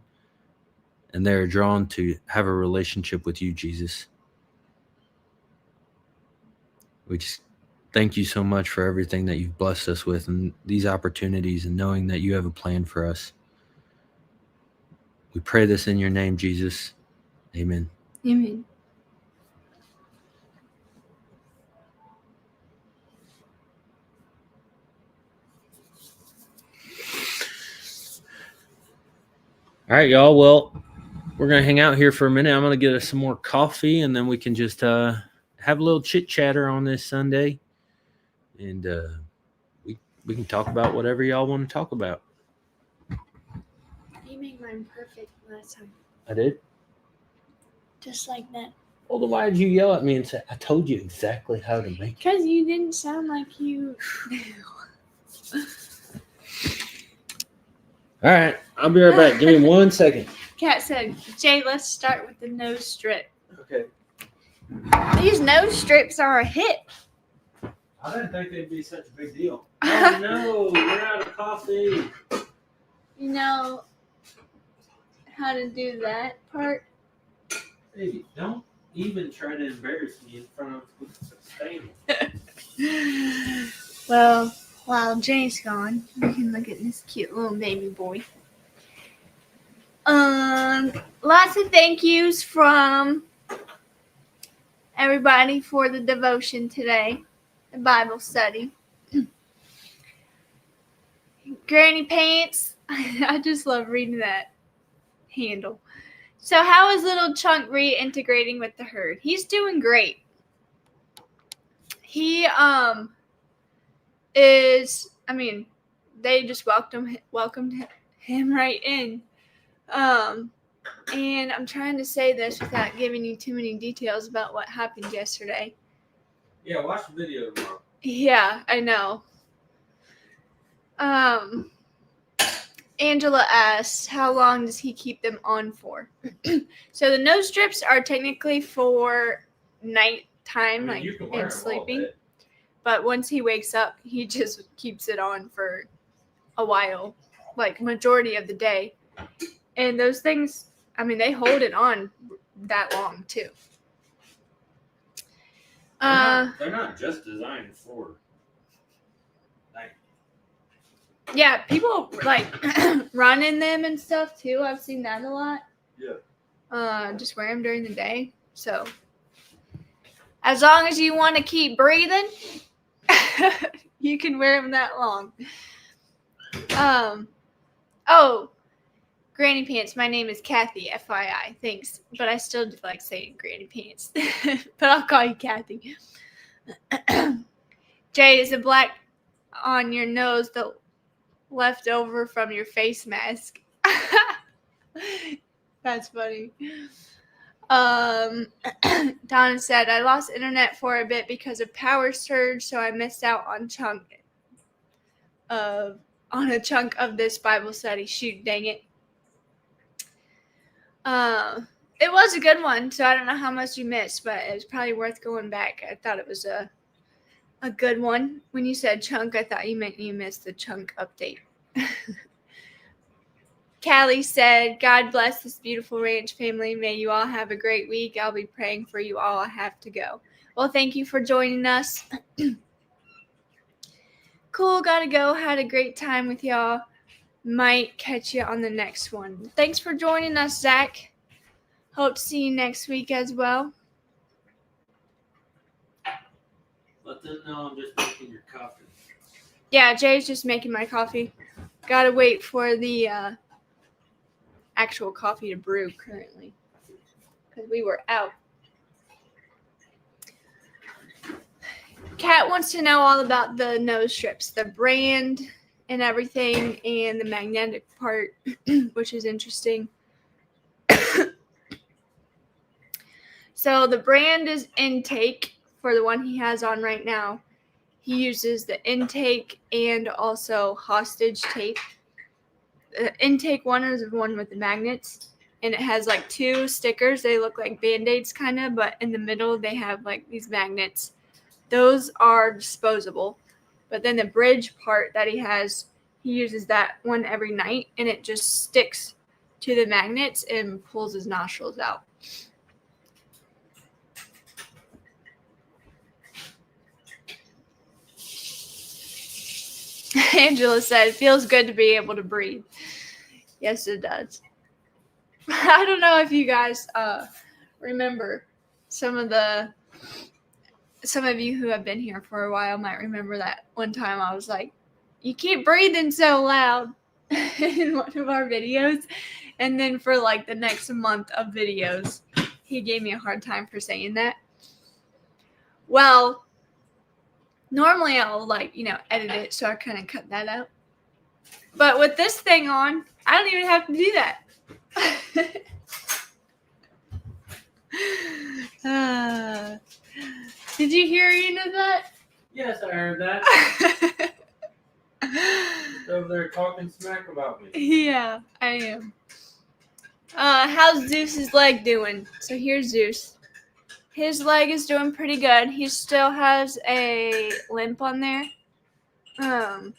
and they're drawn to have a relationship with you, Jesus. We just thank you so much for everything that you've blessed us with and these opportunities and knowing that you have a plan for us. We pray this in your name, Jesus. Amen. Amen. All right, y'all. Well, we're going to hang out here for a minute. I'm going to get us some more coffee, and then we can just have a little chit-chatter on this Sunday. And we can talk about whatever y'all want to talk about. You made mine perfect last time. I did? Just like that. Well, then why did you yell at me and say, I told you exactly how to make it? Because you didn't sound like you knew. All right, I'll be right back. Give me 1 second. Kat said, Jay, let's start with the nose strip. Okay. These nose strips are a hit. I didn't think they'd be such a big deal. Oh, no, we're out of coffee. You know how to do that part? Baby, don't even try to embarrass me in front of Stanley. Well, while Jay's gone, we can look at this cute little baby boy. Lots of thank yous from everybody for the devotion today, the Bible study. Granny Pants, I just love reading that handle. So how is little Chunk reintegrating with the herd? He's doing great. He they just welcomed him right in. And I'm trying to say this without giving you too many details about what happened yesterday. Yeah, watch the video tomorrow. Yeah, I know. Angela asked, how long does he keep them on for? So the nose strips are technically for nighttime, and sleeping. But once he wakes up, he just keeps it on for a while, like majority of the day. And those things, they hold it on that long too. They're not just designed for night. Yeah, people run in them and stuff too. I've seen that a lot. Yeah. Just wear them during the day. So as long as you want to keep breathing, you can wear them that long. Granny Pants. My name is Kathy, FYI. Thanks. But I still do like saying Granny Pants. But I'll call you Kathy. Jade, is the black on your nose the left over from your face mask? That's funny. Donna said, I lost internet for a bit because of power surge, so I missed out on a chunk of this Bible study. Shoot, dang it. It was a good one, so I don't know how much you missed, but it was probably worth going back. I thought it was a good one. When you said chunk, I thought you meant you missed the chunk update. Callie said, God bless this beautiful ranch family. May you all have a great week. I'll be praying for you all. I have to go. Well, thank you for joining us. Cool, gotta go. Had a great time with y'all. Might catch you on the next one. Thanks for joining us, Zach. Hope to see you next week as well. Let them know I'm just making your coffee. Yeah, Jay's just making my coffee. Gotta wait for the actual coffee to brew currently. Because we were out. wants to know all about the nose strips, the brand and everything, and the magnetic part, which is interesting. So the brand is Intake for the one he has on right now. He uses the Intake and also Hostage tape. The Intake one is the one with the magnets, and it has like 2 stickers. They look like Band-Aids kind of, but in the middle they have like these magnets. Those are disposable. But then the bridge part that he has, he uses that one every night, and it just sticks to the magnets and pulls his nostrils out. Angela said, it feels good to be able to breathe. Yes, it does. I don't know if you guys remember some of you who have been here for a while might remember that one time I was like, you keep breathing so loud in one of our videos. And then for like the next month of videos, he gave me a hard time for saying that. Well, normally I'll edit it, so I kind of cut that out. But with this thing on, I don't even have to do that. Did you hear any of that? Yes, I heard that. Over there talking smack about me. Yeah, I am. How's Zeus's leg doing? So here's Zeus. His leg is doing pretty good. He still has a limp on there. A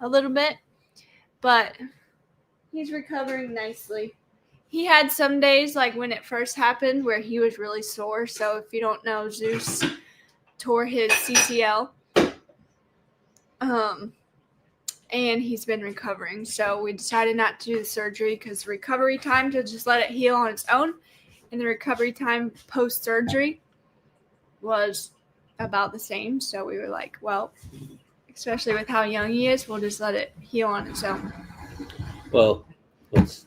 little bit. But he's recovering nicely. He had some days, like when it first happened, where he was really sore. So if you don't know, Zeus tore his CCL. And he's been recovering. So we decided not to do the surgery because the recovery time to just let it heal on its own, and the recovery time post-surgery was about the same. So we were like, well, especially with how young he is, we'll just let it heal on its own. Well, let's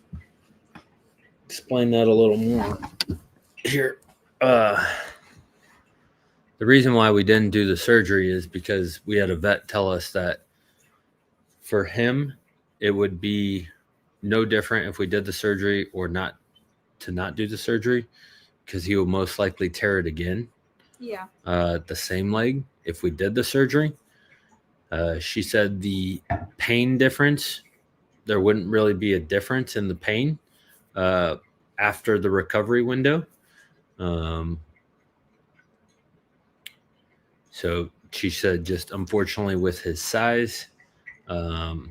explain that a little more here. The reason why we didn't do the surgery is because we had a vet tell us that for him, it would be no different if we did the surgery or not do the surgery, because he will most likely tear it again. Yeah. The same leg if we did the surgery. She said the pain difference, there wouldn't really be a difference in the pain after the recovery window. So she said just unfortunately with his size and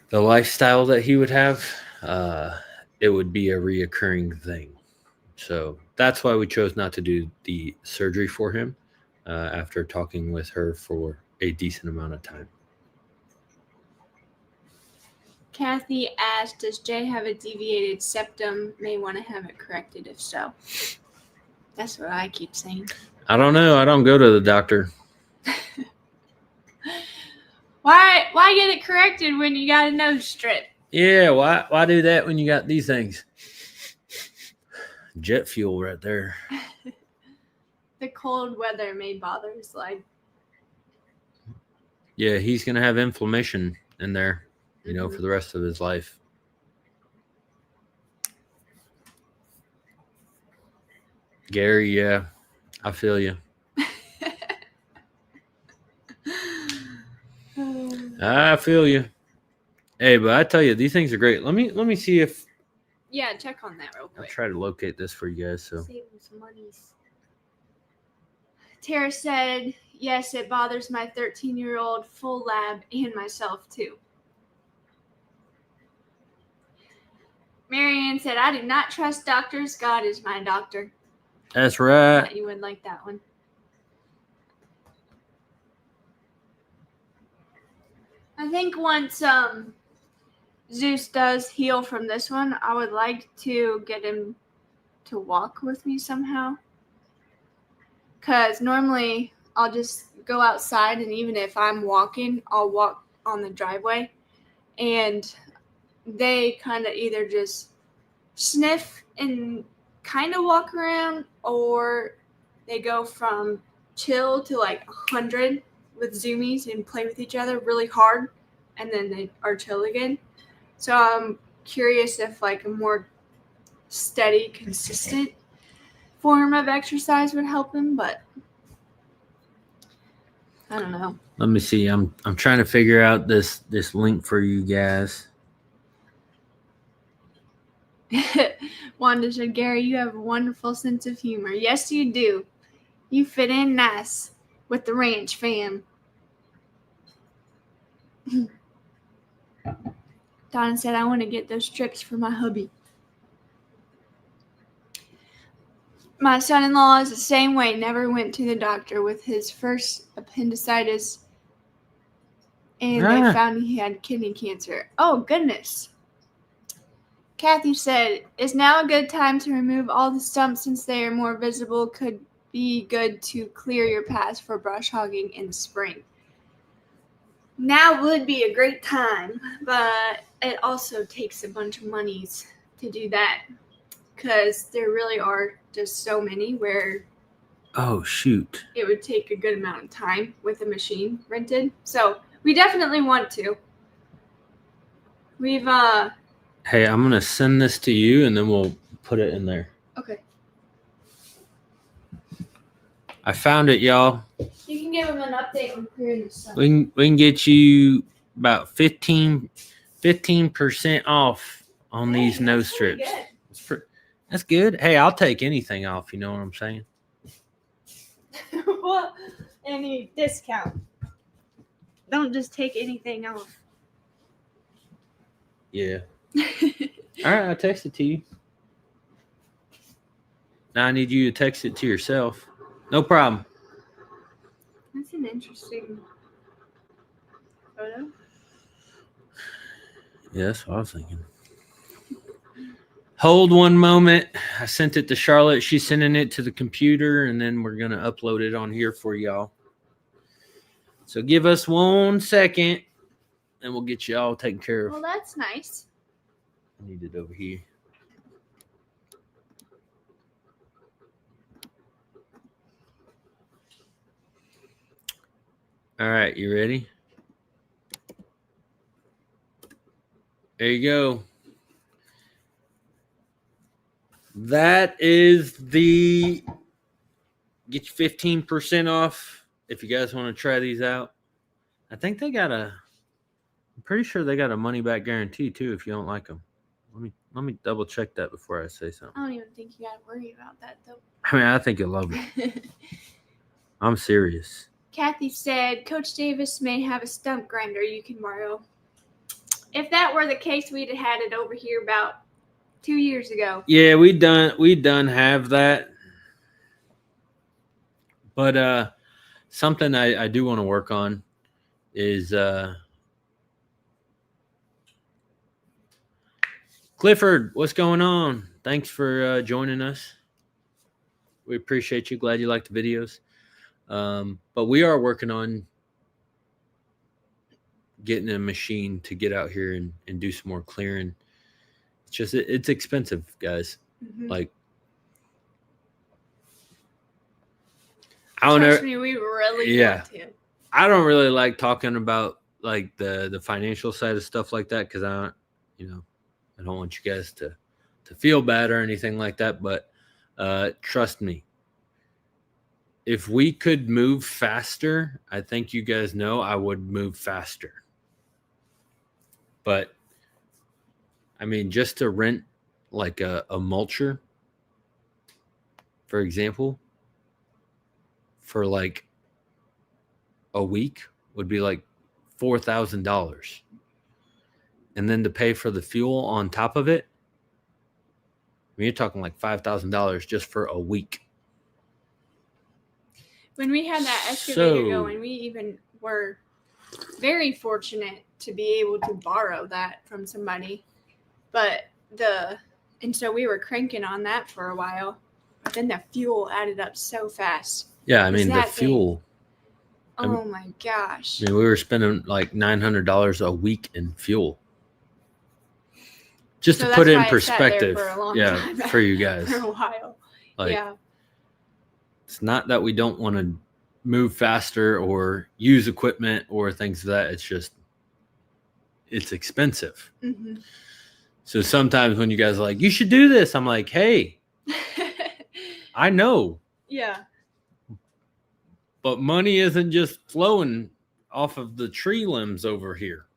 the lifestyle that he would have, it would be a reoccurring thing. So that's why we chose not to do the surgery for him after talking with her for a decent amount of time. Kathy asked, does Jay have a deviated septum? May want to have it corrected if so. That's what I keep saying. I don't know. I don't go to the doctor. Why get it corrected when you got a nose strip? Yeah, why do that when you got these things? Jet fuel right there. The cold weather may bother his leg. Yeah, he's going to have inflammation in there, for the rest of his life. Gary, yeah, I feel you. I feel you. Hey, but I tell you, these things are great. Let me see if. Yeah, check on that real I'll quick. try to locate this for you guys. So. Save some monies. Tara said, yes, it bothers my 13-year-old full lab and myself too. Marianne said, I do not trust doctors. God is my doctor. That's right. I thought you would like that one. I think once Zeus does heal from this one, I would like to get him to walk with me somehow. Because normally I'll just go outside, and even if I'm walking, I'll walk on the driveway. And they kind of either just sniff and kind of walk around, or they go from chill to like 100 with zoomies and play with each other really hard, and then they are chill again. So I'm curious if like a more steady, consistent form of exercise would help him, but I don't know. Let me see. I'm trying to figure out this link for you guys. Wanda said, Gary, you have a wonderful sense of humor. Yes, you do. You fit in nice with the ranch fam. Donna said, I want to get those tricks for my hubby. My son-in-law is the same way. Never went to the doctor with his first appendicitis, and they found he had kidney cancer. Oh, goodness. Kathy said, is now a good time to remove all the stumps since they are more visible? Could be good to clear your paths for brush hogging in the spring. Now would be a great time, but it also takes a bunch of monies to do that because there really are just so many where Oh, shoot. it would take a good amount of time with the machine rented. So we definitely want to. We've Hey, I'm going to send this to you and then we'll put it in there. okay. I found it, y'all. You can give them an update on clearing the sun. We can get you about 15% off on these nose strips. That's good. Hey, I'll take anything off. You know what I'm saying? Well, any discount. Don't just take anything off. Yeah. All right, I'll text it to you. Now I need you to text it to yourself. No problem. That's an interesting photo. Yeah, that's what I was thinking. Hold one moment. I sent it to Charlotte. She's sending it to the computer, and then we're going to upload it on here for y'all. So give us 1 second, and we'll get you all taken care of. Well, that's nice. I need it over here. All right, you ready? There you go. That is the get you 15% off if you guys want to try these out. I think they got I'm pretty sure they got a money back guarantee too if you don't like them. Let me double check that before I say something. I don't even think you got to worry about that though. I mean, I think you'll love it. I'm serious. Kathy said, Coach Davis may have a stump grinder you can borrow. If that were the case, we'd have had it over here about 2 years ago. Yeah, we done have that. But something I do want to work on is Clifford, what's going on? Thanks for joining us. We appreciate you. Glad you like the videos. But we are working on getting a machine to get out here and do some more clearing. It's just it's expensive, guys. Mm-hmm. Like I don't know. Trust me, we really want to. I don't really like talking about like the financial side of stuff like that because I don't want you guys to feel bad or anything like that. But trust me, if we could move faster, I think you guys know I would move faster. But I mean, just to rent like a mulcher, for example, for like a week would be like $4,000. And then to pay for the fuel on top of it, I mean, you're talking like $5,000 just for a week. When we had that excavator going, we even were very fortunate to be able to borrow that from somebody. But so we were cranking on that for a while. But then the fuel added up so fast. Yeah, I mean, the fuel. Oh my gosh. I mean, we were spending like $900 a week in fuel. Just So to put that's it in why it sat there perspective, for a long yeah, time. for you guys. For a while. Like, yeah. it's not that we don't want to move faster or use equipment or things of that. It's just, it's expensive. Hmm. So sometimes when you guys are like, you should do this, I'm like, hey, I know, yeah. but money isn't just flowing off of the tree limbs over here.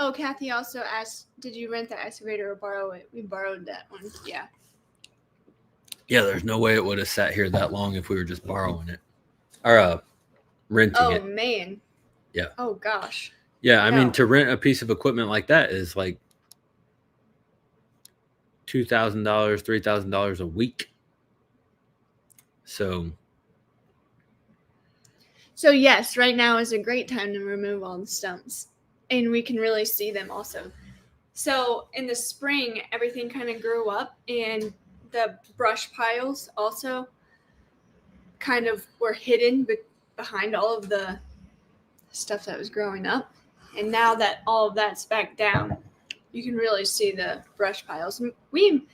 Oh, Kathy also asked, did you rent the excavator or borrow it? We borrowed that one. Yeah. Yeah, there's no way it would have sat here that long if we were just borrowing it or renting Oh, it. man. Yeah. Oh, gosh. Yeah, I mean, No. to rent a piece of equipment like that is like $2,000, $3,000 a week. So yes, right now is a great time to remove all the stumps. And we can really see them also. So in the spring, everything kind of grew up, and the brush piles also kind of were hidden behind all of the stuff that was growing up. And now that all of that's back down, you can really see the brush piles. We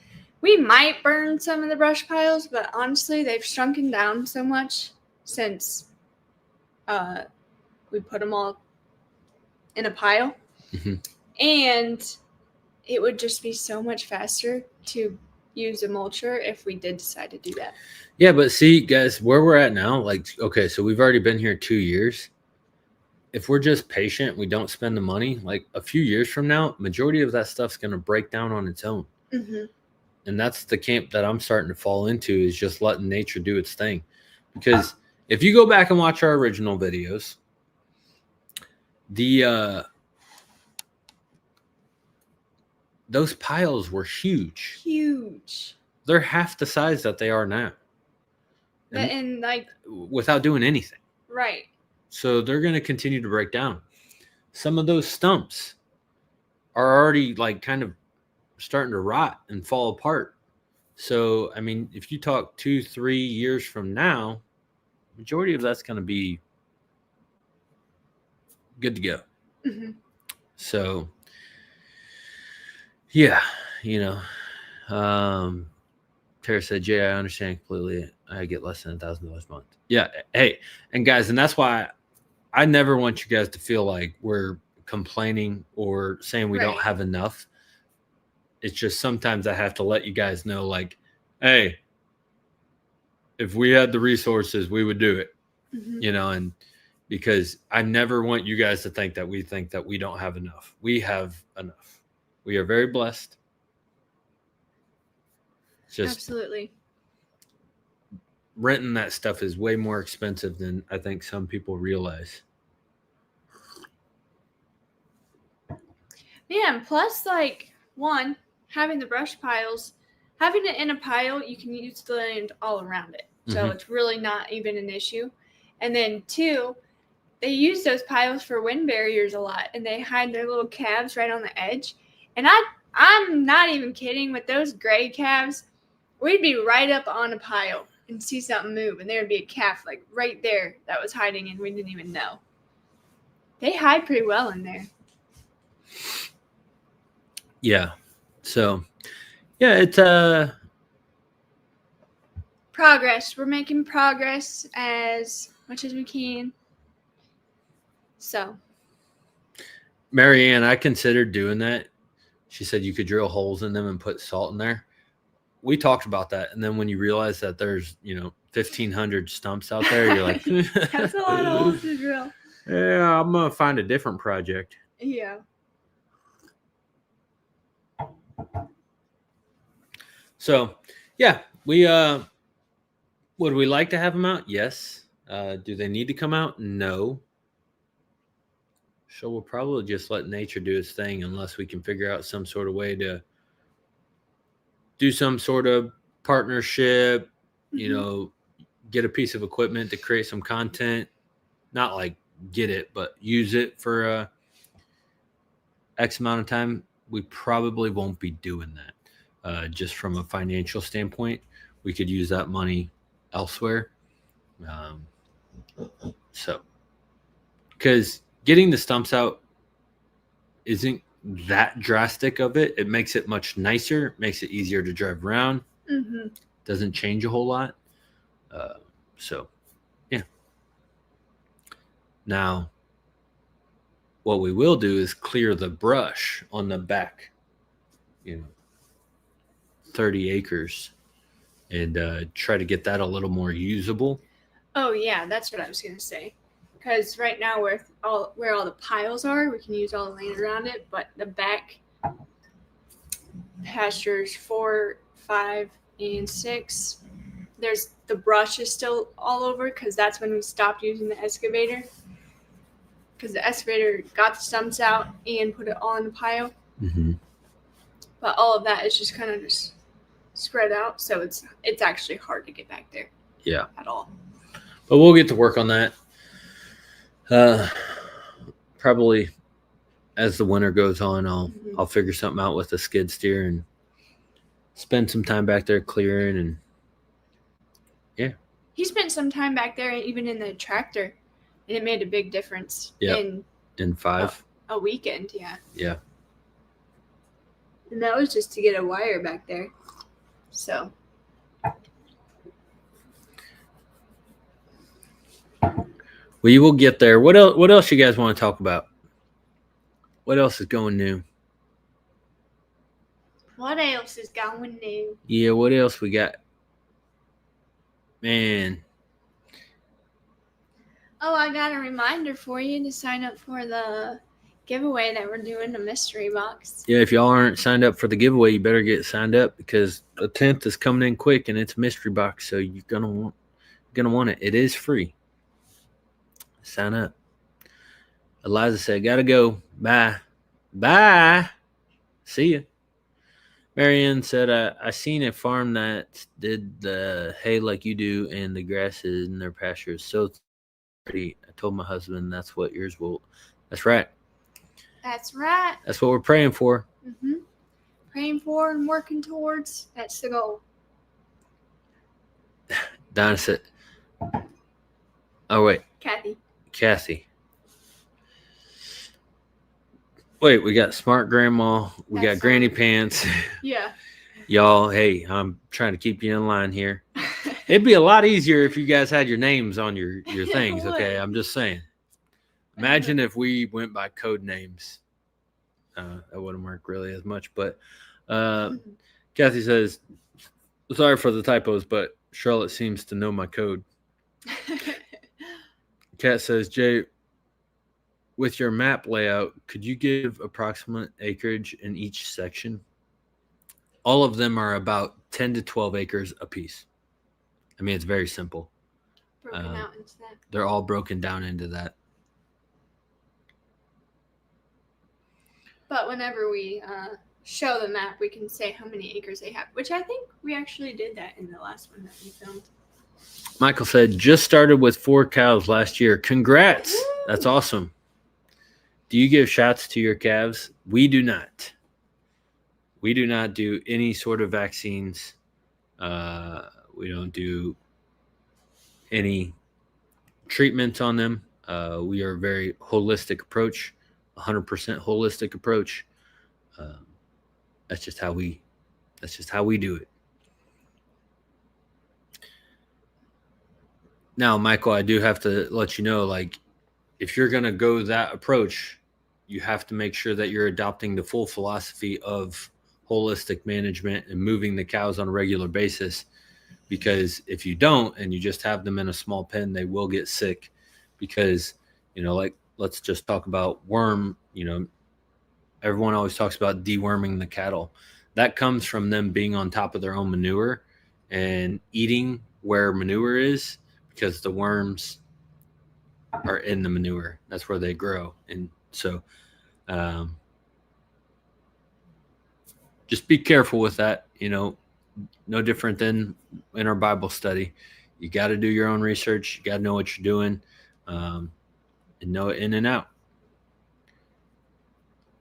might burn some of the brush piles, but honestly, they've shrunken down so much since we put them all in a pile. Mhm. And it would just be so much faster to use a mulcher if we did decide to do that. yeah, but see, guys, where we're at now, like, okay, so we've already been here 2 years. If we're just patient, we don't spend the money, like a few years from now, majority of that stuff's going to break down on its own. Mm-hmm. And that's the camp that I'm starting to fall into, is just letting nature do its thing. Because if you go back and watch our original videos, those piles were huge. Huge. They're half the size that they are now. And like, without doing anything. right. So they're going to continue to break down. Some of those stumps are already like kind of starting to rot and fall apart. So, I mean, if you talk 2-3 years from now, majority of that's going to be good to go. Mm-hmm. So, yeah, Tara said, Jay, I understand completely. I get less than $1,000 a month. Yeah. Hey, and guys, and that's why I never want you guys to feel like we're complaining or saying we don't Right. have enough. It's just sometimes I have to let you guys know, like, hey, if we had the resources, we would do it, Mm-hmm. and because I never want you guys to think that we don't have enough. We have enough. We are very blessed. Just Absolutely. renting that stuff is way more expensive than I think some people realize. Yeah, and plus, like, one, having the brush piles, having it in a pile, you can use the land all around it. So Mhm. it's really not even an issue. And then two, they use those piles for wind barriers a lot, and they hide their little calves right on the edge. And I'm not even kidding, with those gray calves, we'd be right up on a pile and see something move, and there would be a calf like right there that was hiding, and we didn't even know. They hide pretty well in there. Yeah. So, yeah, it's Progress. We're making progress as much as we can. So, Marianne, I considered doing that. She said you could drill holes in them and put salt in there. We talked about that, and then when you realize that there's 1,500 stumps out there, you're like, that's a lot of holes to drill. Yeah, I'm gonna find a different project. Yeah. So, yeah, we would we like to have them out? Yes. Do they need to come out? No. So we'll probably just let nature do its thing unless we can figure out some sort of way to do some sort of partnership, Mm-hmm. Get a piece of equipment to create some content, not like get it, but use it for X amount of time. We probably won't be doing that. Just from a financial standpoint, we could use that money elsewhere. So, because getting the stumps out isn't that drastic of it. It makes it much nicer, makes it easier to drive around. Mm-hmm. Doesn't change a whole lot. So, yeah. Now, what we will do is clear the brush on the back, 30 acres, and try to get that a little more usable. Oh yeah, that's what I was gonna say. Because right now, where all the piles are, we can use all the land around it. But the back pastures 4, 5, and 6, the brush is still all over because that's when we stopped using the excavator. Because the excavator got the stumps out and put it all in the pile. Mm-hmm. But all of that is just kind of just spread out, so it's actually hard to get back there. Yeah. At all. But we'll get to work on that. Probably as the winter goes on, I'll figure something out with the skid steer and spend some time back there clearing, and yeah. He spent some time back there, even in the tractor, and it made a big difference. Yep. In 5. A weekend, yeah. Yeah. And that was just to get a wire back there. So. We will get there. What else you guys want to talk about? What else is going new? What else is going new? Yeah, what else we got? Man. Oh, I got a reminder for you to sign up for the giveaway that we're doing, the mystery box. Yeah, if y'all aren't signed up for the giveaway, you better get signed up because the 10th is coming in quick and it's a mystery box, so you're gonna want it. It is free. Sign up. Eliza said, "Gotta go. Bye. Bye. See ya." Marianne said, I seen a farm that did the hay like you do, and the grass in their pasture is so pretty. I told my husband that's what yours will. That's right. That's right. That's what we're praying for. Mm-hmm. Praying for and working towards. That's the goal. Donna said, oh, wait. Kathy. Wait, we got Smart Grandma. We got Granny Pants. Yeah. Y'all, hey, I'm trying to keep you in line here. It'd be a lot easier if you guys had your names on your things, okay? I'm just saying. Imagine if we went by code names. That wouldn't work really as much. But Kathy says, sorry for the typos, but Charlotte seems to know my code. Kat says, Jay, with your map layout, could you give approximate acreage in each section? All of them are about 10 to 12 acres apiece. I mean, it's very simple. Broken out into that. They're all broken down into that. But whenever we show the map, we can say how many acres they have, which I think we actually did that in the last one that we filmed. Michael said, just started with 4 cows last year. Congrats. Woo! That's awesome. Do you give shots to your calves? We do not. We do not do any sort of vaccines. We don't do any treatment on them. We are a very holistic approach, 100% holistic approach. That's just how we do it. Now, Michael, I do have to let you know, like, if you're going to go that approach, you have to make sure that you're adopting the full philosophy of holistic management and moving the cows on a regular basis. Because if you don't, and you just have them in a small pen, they will get sick. Because, like, let's just talk about worm. Everyone always talks about deworming the cattle. That comes from them being on top of their own manure and eating where manure is, because the worms are in the manure. That's where they grow. And so just be careful with that. No different than in our Bible study. You got to do your own research. You got to know what you're doing and know it in and out.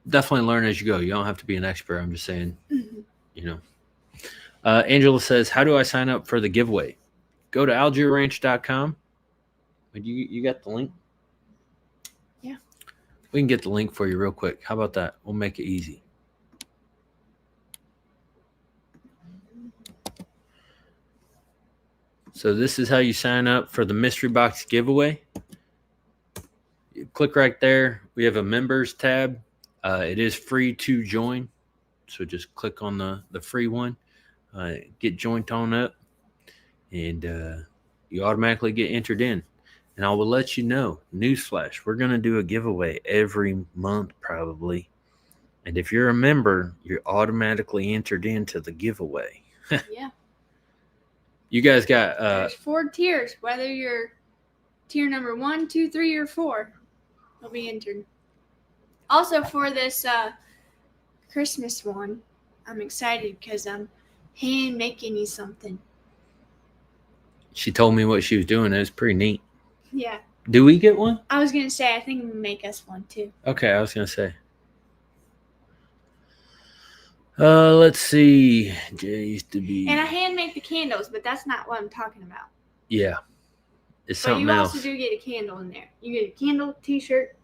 Definitely learn as you go. You don't have to be an expert. I'm just saying, Angela says, how do I sign up for the giveaway? Go to algiranch.com. You got the link? Yeah. We can get the link for you real quick. How about that? We'll make it easy. So this is how you sign up for the mystery box giveaway. You click right there. We have a members tab. It is free to join. So just click on the free one. Get joined on up. And you automatically get entered in. And I will let you know, newsflash, we're going to do a giveaway every month probably. And if you're a member, you're automatically entered into the giveaway. Yeah. You guys got There's 4 tiers. Whether you're tier number 1, 2, 3, or 4, will be entered. Also for this Christmas one, I'm excited because I'm hand making you something. she told me what she was doing. It was pretty neat. Yeah. Do we get one? I was gonna say I think I'm gonna make us one too. Okay, I was gonna say. Let's see. Jay used to be. And I hand make the candles, but that's not what I'm talking about. Yeah, it's But something you else. also do get a candle in there. You get a candle, T-shirt,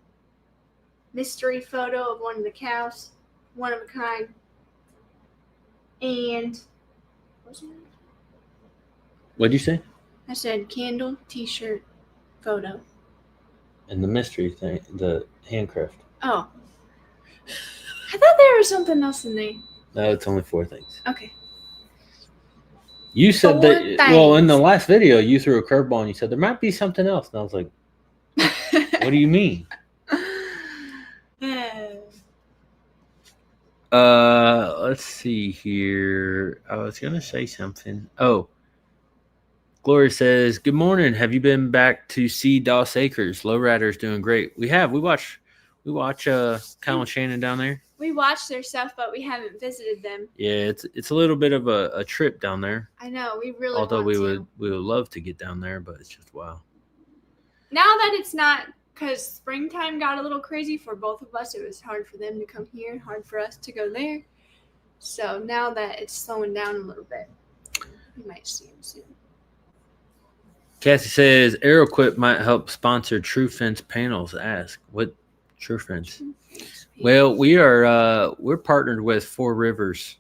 mystery photo of one of the cows, one of a kind, and what's it? What'd you say? I said candle, T-shirt, photo. And the mystery thing, the handcraft. Oh, I thought there was something else in there. No, it's only 4 things. Okay. You said 4 that. Well, in the things. last video, you threw a curveball and you said there might be something else, and I was like, "What do you mean?" Let's see here. I was gonna say something. Oh, Gloria says, "Good morning. Have you been back to see Doss Acres? Lowrider's doing great. We have. We watch Kyle and Shannon down there. We watched their stuff, but we haven't visited them. Yeah, it's a little bit of a trip down there. I know we really. Although want we to. would love to get down there, but it's just wow. Now that it's not, because springtime got a little crazy for both of us. It was hard for them to come here, hard for us to go there. So now that it's slowing down a little bit, we might see them soon. Cassie says AeroQuip might help sponsor True Fence panels. Ask what True Fence? Well, we're partnered with Four Rivers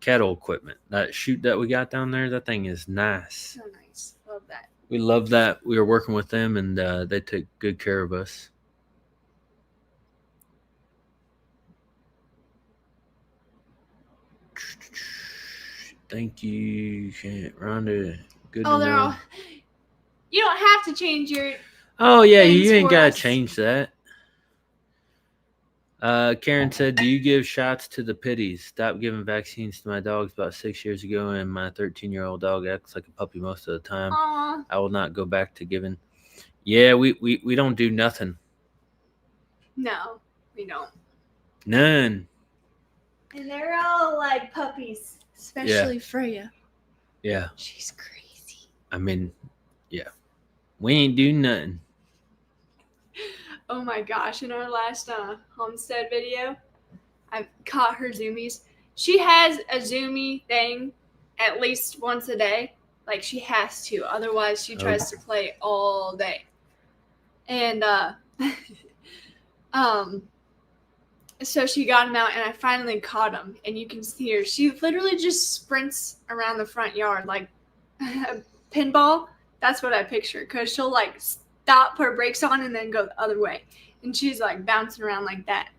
cattle equipment. That chute that we got down there, that thing is nice. So nice. Love that. We love that. We were working with them, and they took good care of us. Thank you, Rhonda. Good to They're know. all. You don't have to change your. Oh yeah, Thanks you ain't for gotta us. change that. Karen said, "Do you give shots to the pitties? Stopped giving vaccines to my dogs about 6 years ago, and my 13-year-old dog acts like a puppy most of the time. Aw. I will not go back to giving." Yeah, we don't do nothing. No, we don't. None. And they're all like puppies, especially Freya. Yeah, She's crazy. I mean, yeah, we ain't do nothing. Oh my gosh, in our last homestead video, I caught her zoomies. She has a zoomie thing at least once a day. Like she has to, otherwise she tries to play all day. And so she got him out and I finally caught him, and you can see her. She literally just sprints around the front yard like a pinball. That's what I picture, because she'll like stop, put her brakes on, and then go the other way. And she's like bouncing around like that.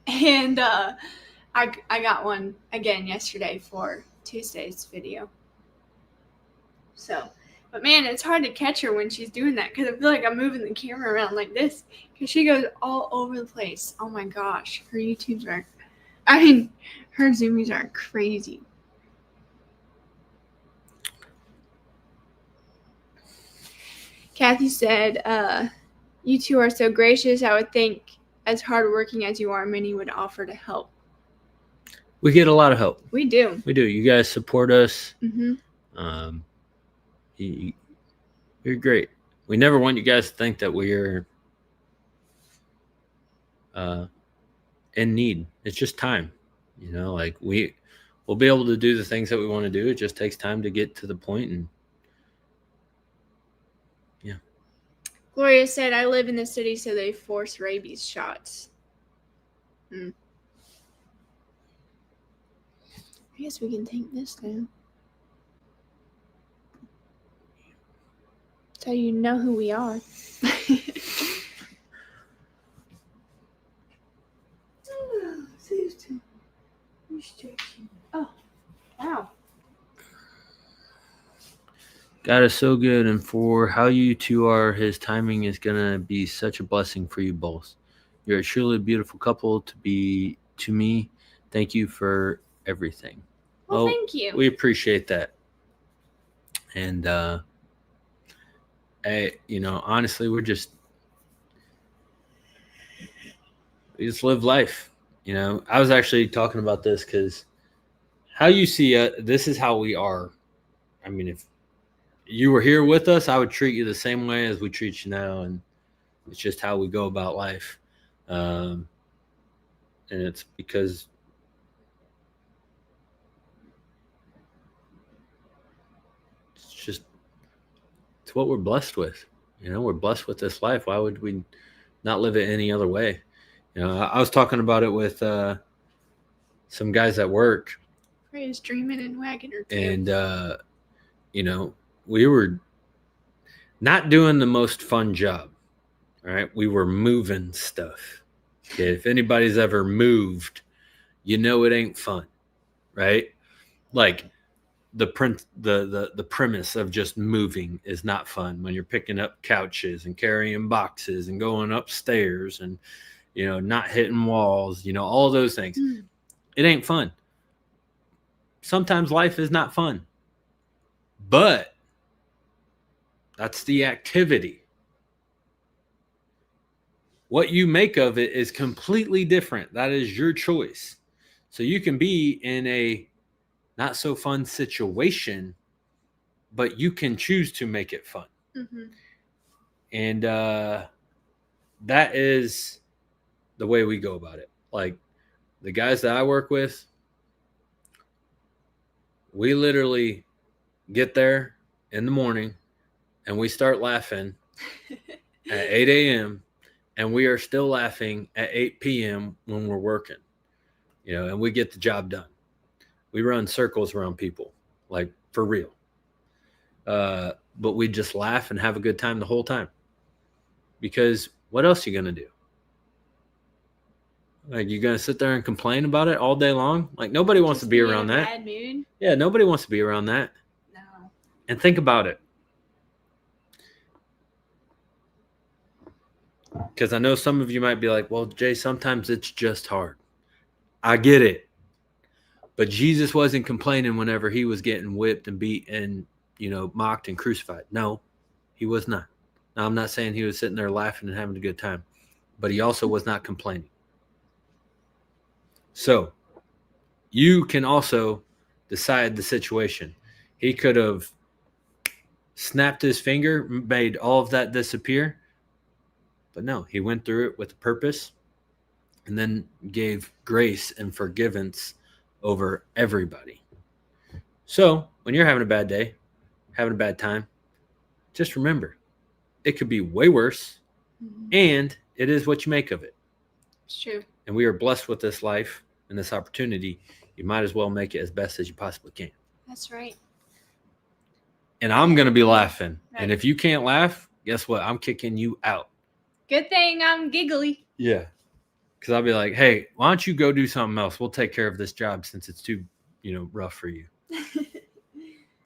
And I got one again yesterday for Tuesday's video. So, but man, it's hard to catch her when she's doing that, because I feel like I'm moving the camera around like this, because she goes all over the place. Oh my gosh, her her zoomies are crazy. Kathy said, "You two are so gracious. I would think, as hardworking as you are, many would offer to help." We get a lot of help. We do. We do. You guys support us. Mm-hmm. You're great. We never want you guys to think that we're in need. It's just time. You know, like we'll be able to do the things that we want to do. It just takes time to get to the point, and yeah. Gloria said, I live in the city, so they force rabies shots. I guess we can take this now. So you know who we are. Oh, wow. God is so good, and for how you two are, his timing is going to be such a blessing for you both. You're truly a beautiful couple to be to me. Thank you for everything. Well, thank you. We appreciate that. And, honestly, we just live life. I was actually talking about this because how you see it, this is how we are. I mean, if you were here with us, I would treat you the same way as we treat you now. And it's just how we go about life. And it's because it's what we're blessed with. We're blessed with this life. Why would we not live it any other way? I was talking about it with some guys at work. Ray's dreaming in Wagoner too. And, we were not doing the most fun job. All right. We were moving stuff. Okay. If anybody's ever moved, it ain't fun. Right. Like the premise of just moving is not fun when you're picking up couches and carrying boxes and going upstairs and, not hitting walls, all those things. It ain't fun. Sometimes life is not fun, but that's the activity. What you make of it is completely different. That is your choice. So you can be in a not so fun situation, but you can choose to make it fun. Mm-hmm. And that is the way we go about it. Like the guys that I work with, we literally get there in the morning and we start laughing at 8 a.m. and we are still laughing at 8 p.m. when we're working, and we get the job done. We run circles around people, like for real. But we just laugh and have a good time the whole time. Because what else are you going to do? Like, you're going to sit there and complain about it all day long? Like, nobody wants to be around that. Bad mood? Yeah, nobody wants to be around that. No. And think about it. Because I know some of you might be like, well, Jay, sometimes it's just hard. I get it. But Jesus wasn't complaining whenever he was getting whipped and beat and, mocked and crucified. No, he was not. Now, I'm not saying he was sitting there laughing and having a good time, but he also was not complaining. So you can also decide the situation. He could have snapped his finger, made all of that disappear. But no, he went through it with a purpose and then gave grace and forgiveness over everybody. So when you're having a bad day, having a bad time, just remember, it could be way worse, and it is what you make of it. It's true. And we are blessed with this life and this opportunity. You might as well make it as best as you possibly can. That's right. And I'm going to be laughing. Right. And if you can't laugh, guess what? I'm kicking you out. Good thing I'm giggly. Yeah. Because I'll be like, hey, why don't you go do something else? We'll take care of this job since it's too, rough for you.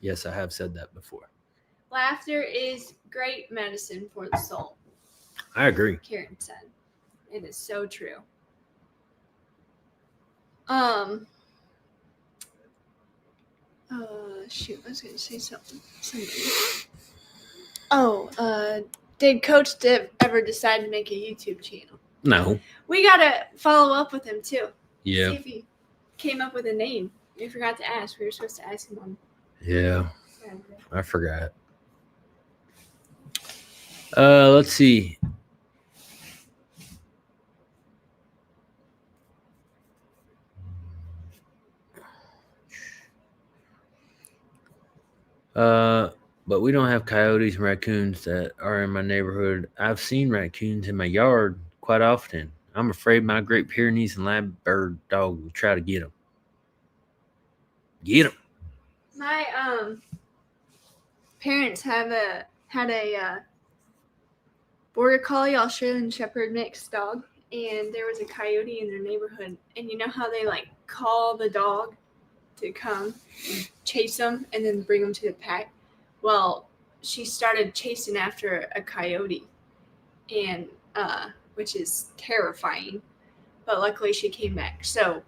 Yes, I have said that before. Laughter is great medicine for the soul. I agree. Karen said. It is so true. Shoot, I was going to say something. Did Coach Div ever decide to make a YouTube channel? No. We got to follow up with him, too. Yeah. See if he came up with a name. We forgot to ask. We were supposed to ask him on. Yeah. I forgot. Let's see. but we don't have coyotes and raccoons that are in my neighborhood. I've seen raccoons in my yard quite often. I'm afraid my Great Pyrenees and Labrador dog will try to get them. Get them. My parents had a Border Collie Australian Shepherd mixed dog, and there was a coyote in their neighborhood. And you know how they like call the dog to come chase them and then bring them to the pack? Well, she started chasing after a coyote, and which is terrifying. But luckily, she came back. So,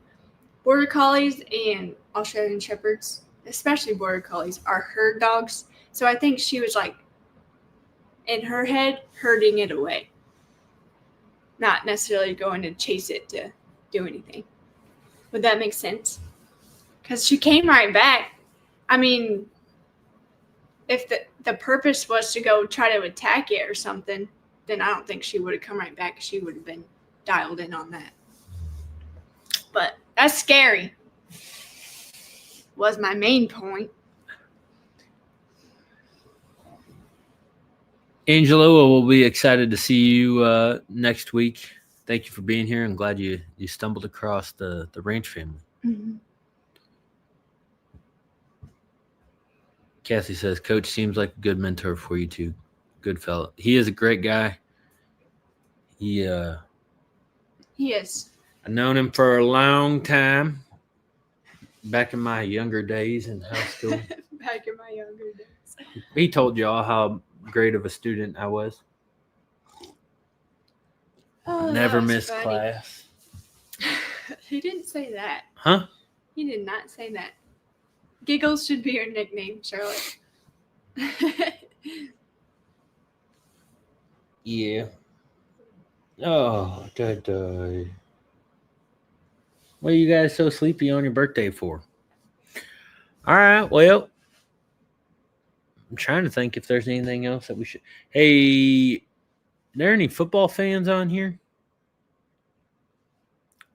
Border Collies and Australian Shepherds, especially Border Collies, are herd dogs. So I think she was like, in her head, herding it away, not necessarily going to chase it to do anything. Would that make sense? Because she came right back. I mean, if the purpose was to go try to attack it or something, then I don't think she would have come right back. She would have been dialed in on that. But that's scary, was my main point. Angelo, we'll be excited to see you next week. Thank you for being here. I'm glad you stumbled across the Ranch family. Mm-hmm. Cassie says, Coach seems like a good mentor for you too. Good fella. He is a great guy. He is. I've known him for a long time. Back in my younger days in high school. Back in my younger days. He told y'all how great of a student I was. Oh, Never that was missed funny. class. He didn't say that. Huh? He did not say that. Giggles should be your nickname, Charlotte. Yeah. Oh, da. What are you guys so sleepy on your birthday for? All right, well, I'm trying to think if there's anything else that we should. Hey, are there any football fans on here?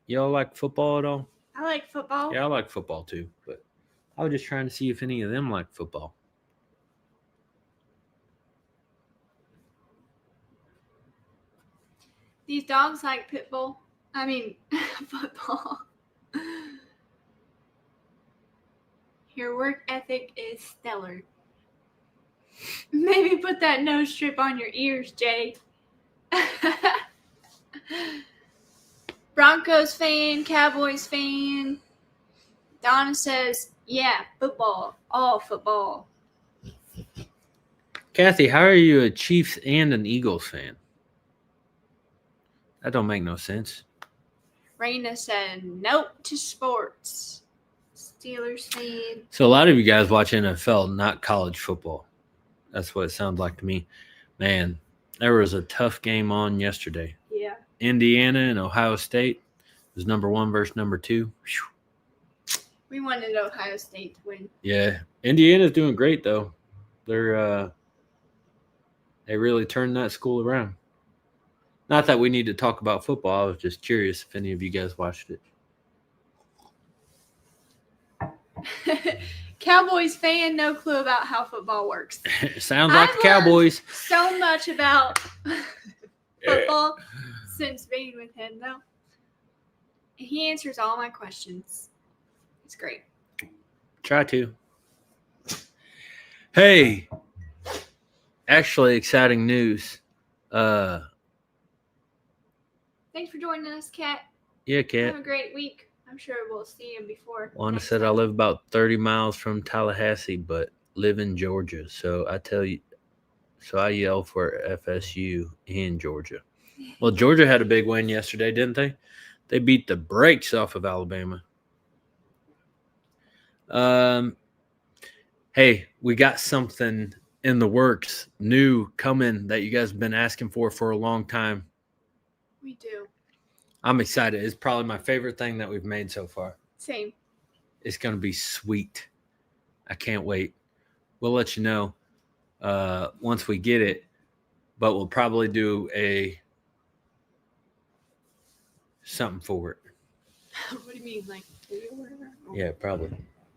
Y'all like football at all? I like football. Yeah, I like football too, but I was just trying to see if any of them like football. These dogs like football. Your work ethic is stellar. Maybe put that nose strip on your ears, Jay. Broncos fan, Cowboys fan. Donna says, yeah, football. All football. Kathy, how are you a Chiefs and an Eagles fan? That don't make no sense. Raina said, nope to sports. Steelers fan. So a lot of you guys watch NFL, not college football. That's what it sounds like to me. Man, there was a tough game on yesterday. Yeah. Indiana and Ohio State was number 1 versus number 2. Whew. We wanted Ohio State to win. Yeah, Indiana's doing great though. They're they really turned that school around. Not that we need to talk about football. I was just curious if any of you guys watched it. Cowboys fan, no clue about how football works. Sounds like the I've learned Cowboys. so much about football since being with him, though. He answers all my questions. It's great. Try to. Hey, actually, exciting news. Thanks for joining us, Kat. Yeah, Have Kat. a great week. I'm sure we'll see you before. Wanda next said I time. live about 30 miles from Tallahassee, but live in Georgia. So I yell for FSU in Georgia. Well, Georgia had a big win yesterday, didn't they? They beat the brakes off of Alabama. Hey, we got something in the works, new coming that you guys have been asking for a long time. We do. I'm excited. It's probably my favorite thing that we've made so far. Same. It's going to be sweet. I can't wait. We'll let you know once we get it, but we'll probably do something for it. What do you mean, like video or whatever? Yeah, probably.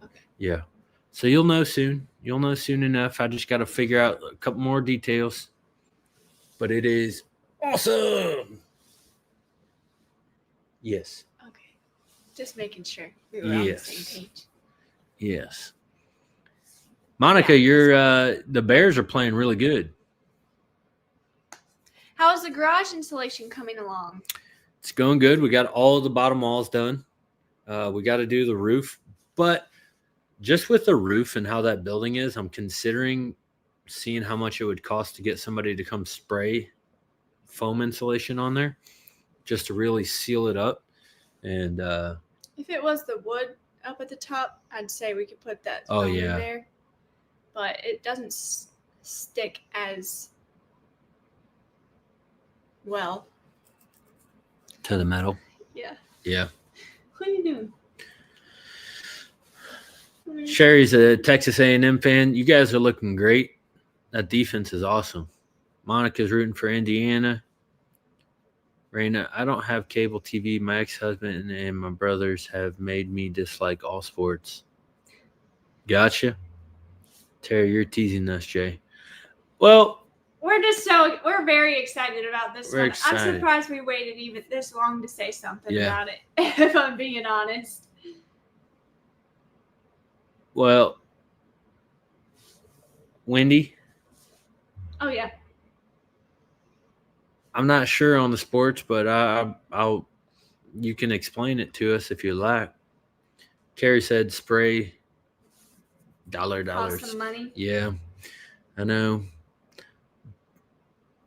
Okay. Yeah. So you'll know soon. You'll know soon enough. I just got to figure out a couple more details. But it is awesome. Yes. Okay. Just making sure we were on the Yes. same page. Yes. Monica, Yeah, the Bears are playing really good. How's the garage installation coming along? It's going good. We got all the bottom walls done. We got to do the roof. But just with the roof and how that building is, I'm considering seeing how much it would cost to get somebody to come spray foam insulation on there just to really seal it up. And If it was the wood up at the top, I'd say we could put that Oh, foam yeah. in there. But it doesn't stick as well. to the metal. Yeah. Yeah. What are you doing? Sherry's a Texas A&M fan. You guys are looking great. That defense is awesome. Monica's rooting for Indiana. Raina, I don't have cable TV. My ex-husband and my brothers have made me dislike all sports. Gotcha. Terry, you're teasing us, Jay. Well, we're very excited about this We're one. excited. I'm surprised we waited even this long to say something Yeah. about it, if I'm being honest. well, Wendy, Oh yeah. I'm not sure on the sports, but I'll you can explain it to us if you like. Carrie said spray Cost dollars. some money. Yeah, I know.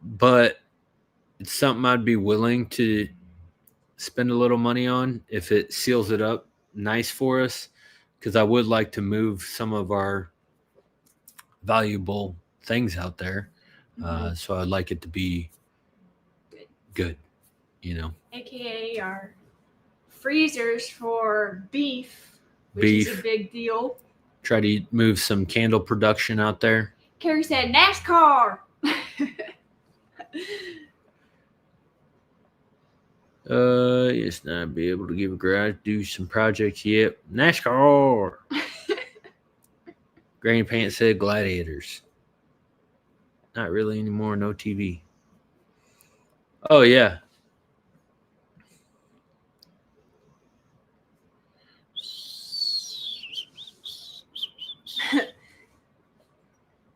But it's something I'd be willing to spend a little money on if it seals it up nice for us, because I would like to move some of our valuable things out there. So I'd like it to be good, you know. AKA our freezers for beef, which is Beef. a big deal. Try to move some candle production out there. Carrie said NASCAR. Yes, not be able to give a garage, do some projects yet. NASCAR. Granny Pants said gladiators. Not really anymore, no TV. Oh, yeah.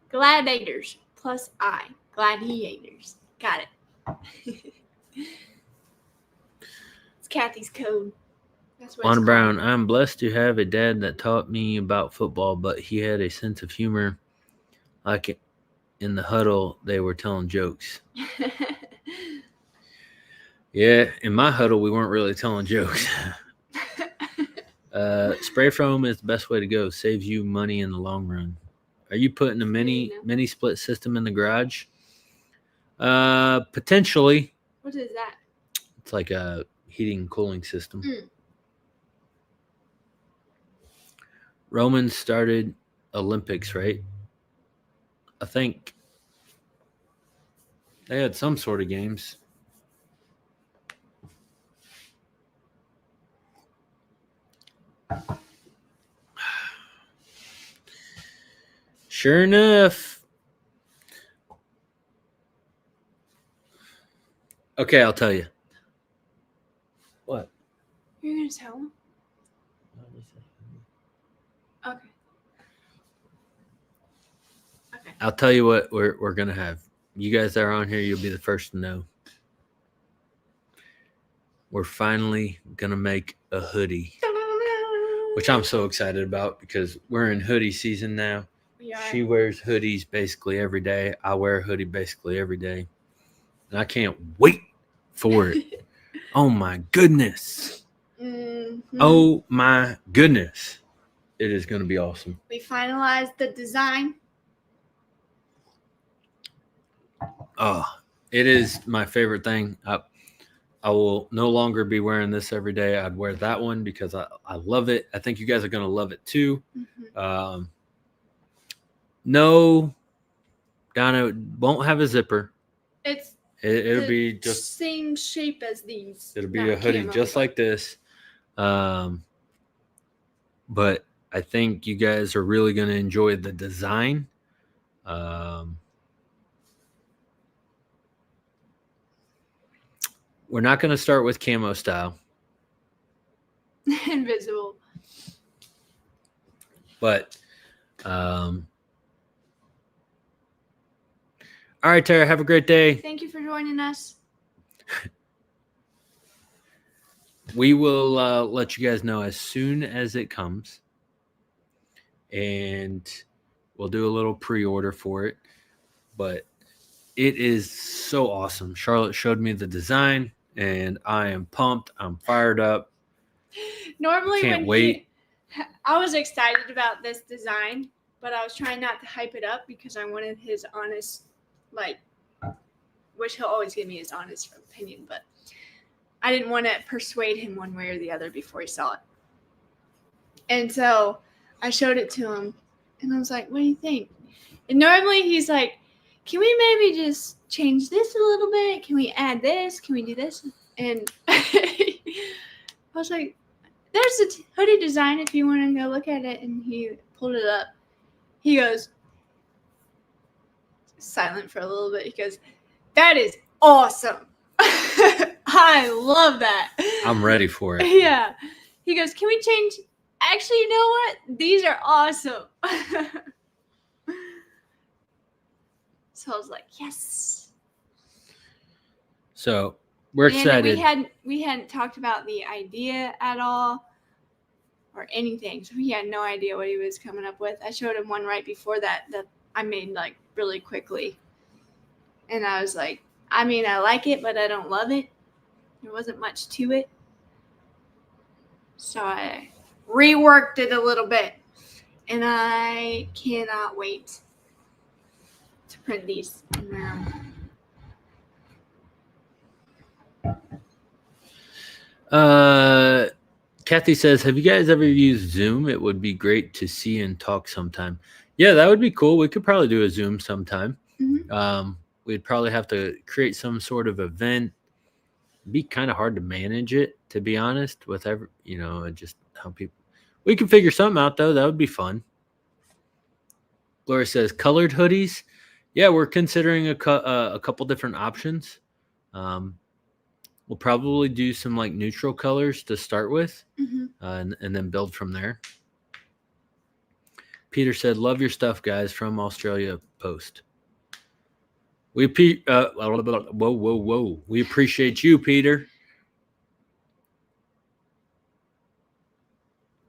Gladiators plus I. Gladiators. Got it. It's Kathy's code. That's what Juan it's Brown, I'm blessed to have a dad that taught me about football, but he had a sense of humor. Like in the huddle, they were telling jokes. called. Yeah, in my huddle, we weren't really telling jokes. Spray foam is the best way to go. Saves you money in the long run. Are you putting a mini split system in the garage? Potentially. What is that? It's like a heating and cooling system. Romans started Olympics, right? I think they had some sort of games. Sure enough. Okay, I'll tell you. What? You're gonna tell him? Okay. Okay. I'll tell you what we're gonna have. You guys that are on here, you'll be the first to know. We're finally gonna make a hoodie, which I'm so excited about because we're in hoodie season now. We are. She wears hoodies basically every day. I wear a hoodie basically every day. And I can't wait for it. Oh my goodness. Mhm. Oh my goodness. It is going to be awesome. We finalized the design. Oh, it is my favorite thing. I will no longer be wearing this every day. I'd wear that one because I love it. I think you guys are going to love it too. Mm-hmm. No, Donna, won't have a zipper. It'll The be just same shape as these. it'll be not a hoodie camo, just but like this. But I think you guys are really going to enjoy the design. We're not going to start with camo style, Invisible. but all right, Tara, have a great day. Thank you for joining us. We will let you guys know as soon as it comes, and we'll do a little pre-order for it. But it is so awesome. Charlotte showed me the design, and I am pumped. I'm fired up. Normally, Can't when wait. I was excited about this design, but I was trying not to hype it up because I wanted his honest, which he'll always give me his honest opinion, but I didn't want to persuade him one way or the other before he saw it. And so I showed it to him, and I was like, what do you think? And normally he's like, can we maybe just change this a little bit? Can we add this? Can we do this? And I was like, there's a hoodie design if you want to go look at it. And he pulled it up. He goes, silent for a little bit. He goes, that is awesome. I love that. I'm ready for it. Yeah. He goes, can we change? Actually, you know what? These are awesome. So I was like, yes. So we're excited. And we hadn't talked about the idea at all or anything. So he had no idea what he was coming up with. I showed him one right before that I made really quickly. And I was like, I mean, I like it, but I don't love it. There wasn't much to it. So I reworked it a little bit. And I cannot wait to print these and wear them. Kathy says, have you guys ever used Zoom? It would be great to see and talk sometime. Yeah, that would be cool. We could probably do a Zoom sometime. Mm-hmm. We'd probably have to create some sort of event. It'd be kind of hard to manage it, to be honest, with just how people. We can figure something out, though. That would be fun. Gloria says, colored hoodies. Yeah, we're considering a couple different options. We'll probably do some neutral colors to start with, and then build from there. Peter said, love your stuff, guys, from Australia Post. We We appreciate you, Peter.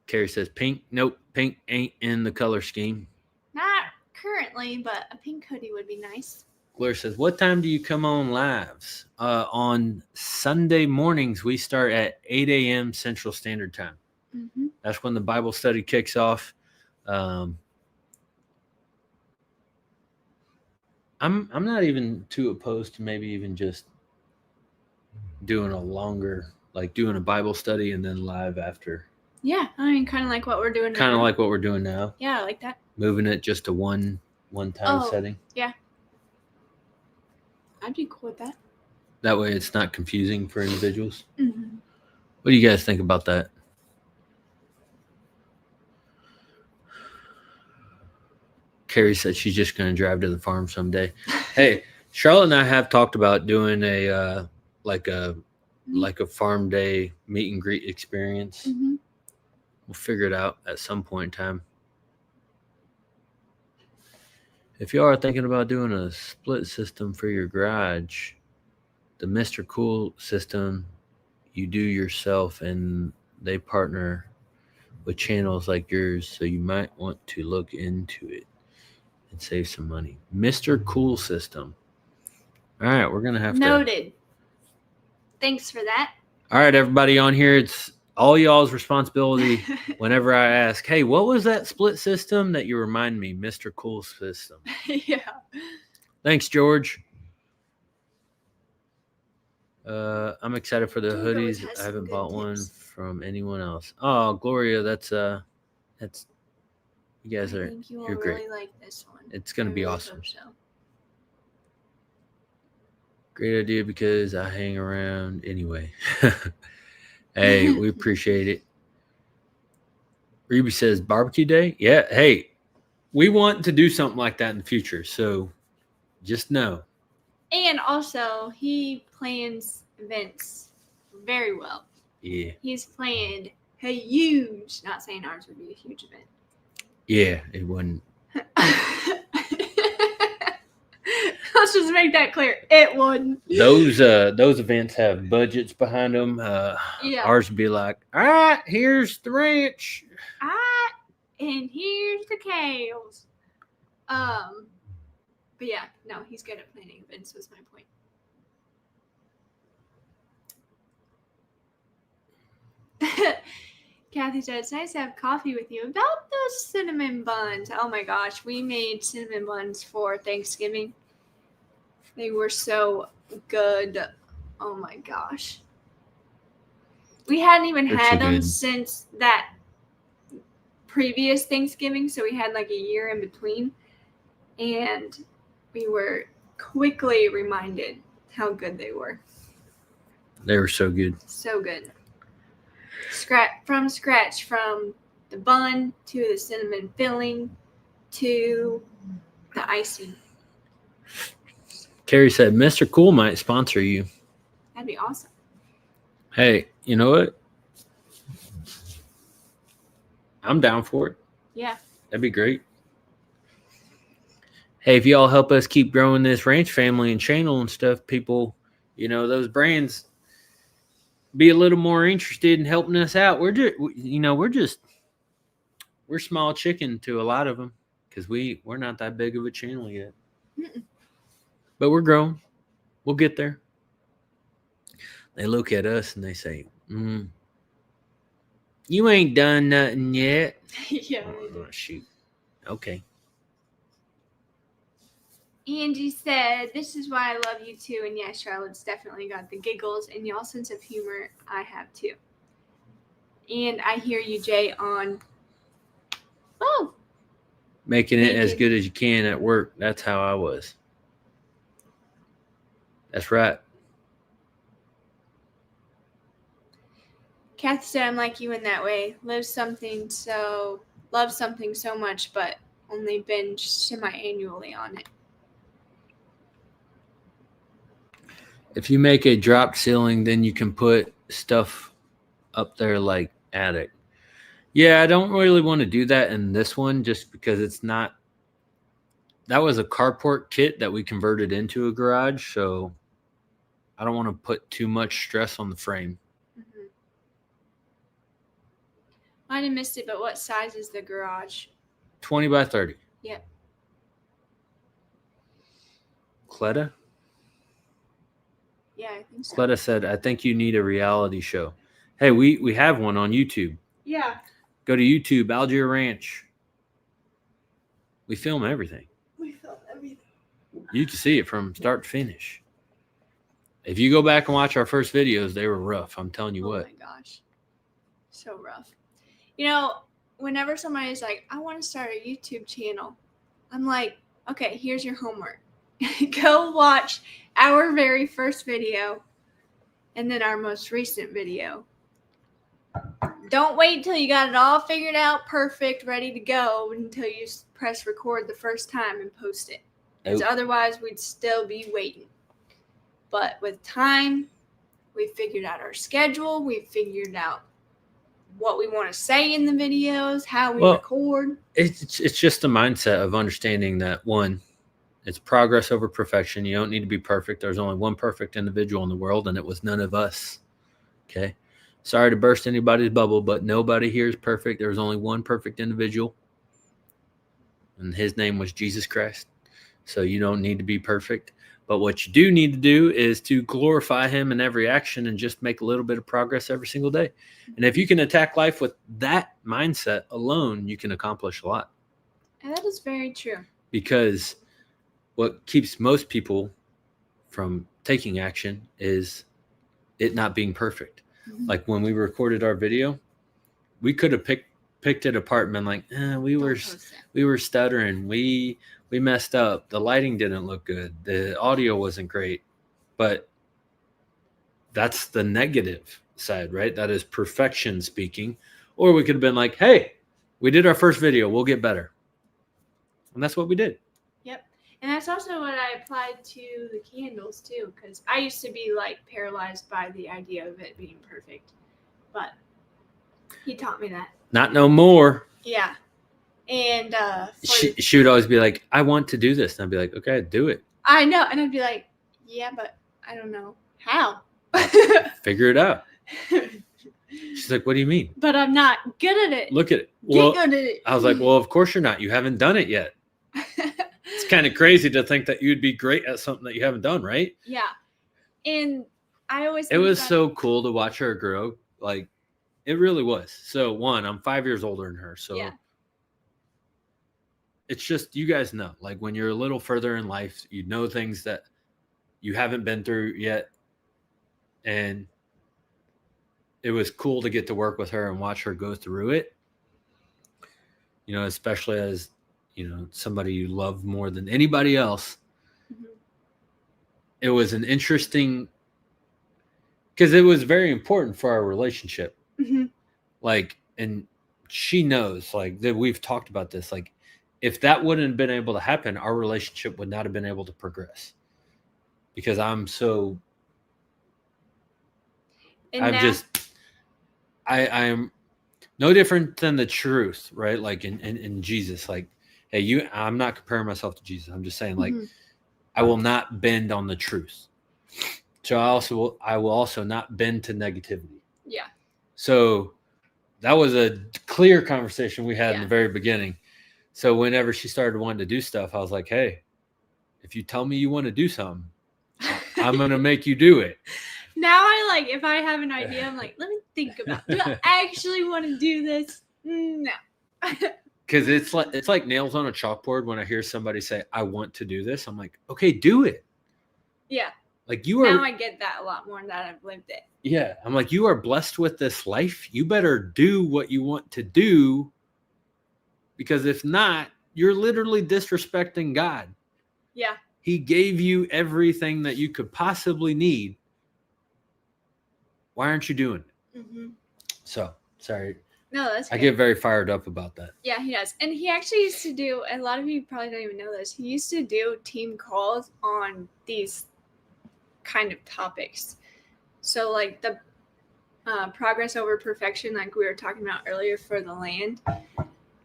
Carrie says, pink. Nope, pink ain't in the color scheme. Not currently, but a pink hoodie would be nice. Gloria says, what time do you come on lives? On Sunday mornings, we start at 8 a.m. Central Standard Time. Mm-hmm. That's when the Bible study kicks off. I'm not even too opposed to maybe even just doing a longer, doing a Bible study and then live after. Yeah, I mean, kind of like what we're doing now. Kind of like what we're doing now. Yeah, I like that. Moving it just to one-time setting. Yeah. I'd be cool with that. That way it's not confusing for individuals. Mm-hmm. What do you guys think about that? Carrie said she's just going to drive to the farm someday. Hey, Charlotte and I have talked about doing a farm day meet and greet experience. Mm-hmm. We'll figure it out at some point in time. If you are thinking about doing a split system for your garage, the Mr. Cool system you do yourself, and they partner with channels like yours, so you might want to look into it and save some money. Mr. Cool system. All right, we're going to have Noted. Thanks for that. All right, everybody on here, it's all y'all's responsibility whenever I ask, hey, what was that split system that you remind me? Mr. Cool system. Yeah. Thanks, George. I'm excited for the hoodies. I haven't bought one from anyone else. Oh, Gloria, that's you guys are you're great. Really like this one. It's gonna be awesome. So. Great idea because I hang around anyway. Hey, we appreciate it. Reby says barbecue day. Yeah. Hey, we want to do something like that in the future. So just know. And also, he plans events very well. Yeah. He's planned a huge, not saying ours would be a huge event. Yeah. It wasn't. Let's just make that clear. It wouldn't. Those events have budgets behind them. Yeah. Ours would be like, all right, here's the ranch. And here's the cows. But yeah, no, he's good at planning events, was my point. Kathy said, it's nice to have coffee with you. About those cinnamon buns. Oh my gosh, we made cinnamon buns for Thanksgiving. They were so good. Oh my gosh. We hadn't even had them since that previous Thanksgiving, so we had like a year in between. And we were quickly reminded how good they were. They were so good. So good. From scratch, from the bun to the cinnamon filling to the icing. Carrie said, Mr. Cool might sponsor you. That'd be awesome. Hey, you know what? I'm down for it. Yeah. That'd be great. Hey, if y'all help us keep growing this ranch family and channel and stuff, people, those brands be a little more interested in helping us out. We're small chicken to a lot of them because we're not that big of a channel yet. Mm-mm. But we're growing. We'll get there. They look at us and they say, you ain't done nothing yet. Yeah. Oh, shoot. Okay. Angie said, this is why I love you too. And yeah, Charlotte's definitely got the giggles and y'all sense of humor. I have too. And I hear you, Jay, on making it as good as you can at work. That's how I was. That's right. Kathy said, I'm like you in that way. Love something so much, but only binge semi-annually on it. If you make a drop ceiling, then you can put stuff up there like attic. Yeah, I don't really want to do that in this one just because it's not. That was a carport kit that we converted into a garage, so I don't want to put too much stress on the frame. Mm-hmm. Might have missed it, but what size is the garage? 20 by 30. Yep. Cleta? Yeah, I think so. Cleta said, I think you need a reality show. Hey, we have one on YouTube. Yeah. Go to YouTube, Algier Ranch. We film everything. You can see it from start to finish. If you go back and watch our first videos, they were rough. I'm telling you what. Oh my gosh. So rough. Whenever somebody's like, I want to start a YouTube channel, I'm like, okay, here's your homework. Go watch our very first video and then our most recent video. Don't wait until you got it all figured out, perfect, ready to go until you press record the first time and post it. Because otherwise we'd still be waiting. But with time, we figured out our schedule. We figured out what we want to say in the videos, how we record. It's just a mindset of understanding that, one, it's progress over perfection. You don't need to be perfect. There's only one perfect individual in the world, and it was none of us. Okay? Sorry to burst anybody's bubble, but nobody here is perfect. There was only one perfect individual, and his name was Jesus Christ. So you don't need to be perfect. But what you do need to do is to glorify him in every action and just make a little bit of progress every single day. And if you can attack life with that mindset alone, you can accomplish a lot. And that is very true. Because what keeps most people from taking action is it not being perfect. Mm-hmm. Like when we recorded our video, we could have picked it apart and been like, we were stuttering. We messed up. The lighting didn't look good. The audio wasn't great. But that's the negative side, right? That is perfection speaking. Or we could have been like, hey, We did our first video. We'll get better. And that's what we did. Yep. And that's also what I applied to the candles too, because I used to be like paralyzed by the idea of it being perfect. But he taught me that. Not no more. Yeah. And She would always be like, I want to do this. And I'd be like, okay, do it. I know. And I'd be like, yeah, but I don't know how. Figure it out. She's like, what do you mean? But I'm not good at it. Look at it. Get Well, good at it. I was like, well, of course you're not. You haven't done it yet. It's kind of crazy to think that you'd be great at something that you haven't done, right? Yeah. And I always It think was that- so cool to watch her grow. Like, it really was. So, one, I'm 5 years older than her. So, Yeah. it's just, you guys know, like when you're a little further in life, you know things that you haven't been through yet. And it was cool to get to work with her and watch her go through it. You know, especially as, you know, somebody you love more than anybody else. Mhm. It was an interesting, because it was very important for our relationship. Mhm. Like, and she knows, like, that we've talked about this. Like, if that wouldn't have been able to happen, our relationship would not have been able to progress. Because I'm I'm no different than the truth, right? Like in Jesus, like, hey, I'm not comparing myself to Jesus. I'm just saying, like, Mhm. I will not bend on the truth. So I will also not bend to negativity. Yeah. So that was a clear conversation we had in Yeah. the very beginning. So whenever she started wanting to do stuff, I was like, hey, if you tell me you want to do something, I'm going to make you do it. Now if I have an idea, I'm like, let me think about it. Do I actually want to do this? No. Because it's like nails on a chalkboard when I hear somebody say, I want to do this. I'm like, okay, do it. Yeah. Like you are. Now I get that a lot more now that I've lived it. Yeah. I'm like, you are blessed with this life. You better do what you want to do. Because if not, you're literally disrespecting God. Yeah. He gave you everything that you could possibly need. Why aren't you doing it? Mm-hmm. So, sorry. No, that's I great. get very fired up about that. Yeah, he does. And he actually used to do, and a lot of you probably don't even know this, he used to do team calls on these kind of topics. So, like the progress over perfection, like we were talking about earlier for the land,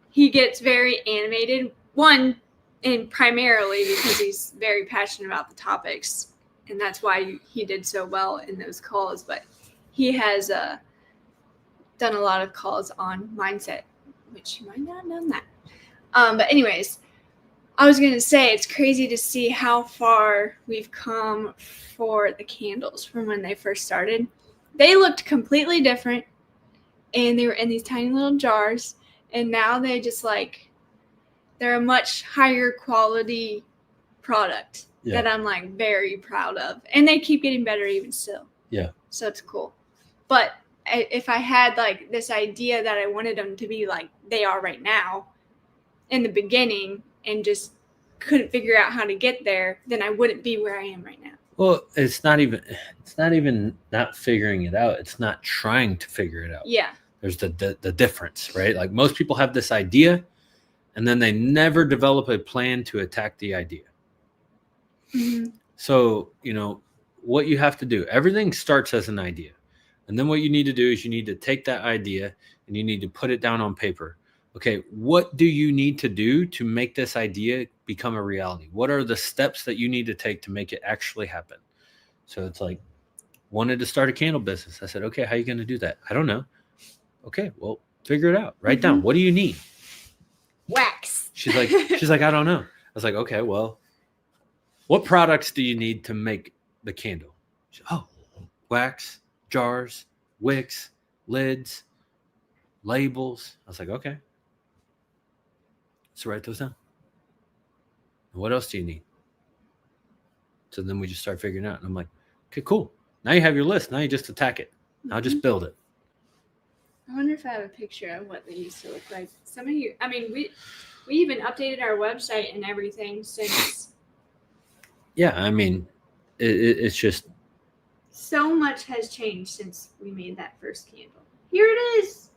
he gets very animated. One, and primarily because he's very passionate about the topics. And that's why he did so well in those calls. But he has done a lot of calls on mindset, which you might not have done that. But anyways, I was going to say it's crazy to see how far we've come for the candles from when they first started. They looked completely different, and they were in these tiny little jars, and now they just they're a much higher quality product that I'm very proud of, and they keep getting better even still. Yeah. So it's cool. But if I had this idea that I wanted them to be like they are right now in the beginning and just couldn't figure out how to get there, then I wouldn't be where I am right now. Well, it's not even not figuring it out. It's not trying to figure it out. Yeah. There's the difference, right? Like most people have this idea and then they never develop a plan to attack the idea. Mm-hmm. So, what you have to do, everything starts as an idea. And then what you need to do is you need to take that idea and you need to put it down on paper. Okay, what do you need to do to make this idea become a reality? What are the steps that you need to take to make it actually happen? So it's like, wanted to start a candle business. I said, okay, how are you going to do that? I don't know. Okay, well, figure it out. Write down. What do you need? Wax. She's like, I don't know. I was like, okay, well, what products do you need to make the candle? Wax, jars, wicks, lids, labels. I was like, okay. So write those down. And what else do you need? So then we just start figuring out. And I'm like, okay, cool. Now you have your list. Now you just attack it. Now just build it. I wonder if I have a picture of what they used to look like. Some of you, we even updated our website and everything since. Yeah, it's just. So much has changed since we made that first candle. Here it is.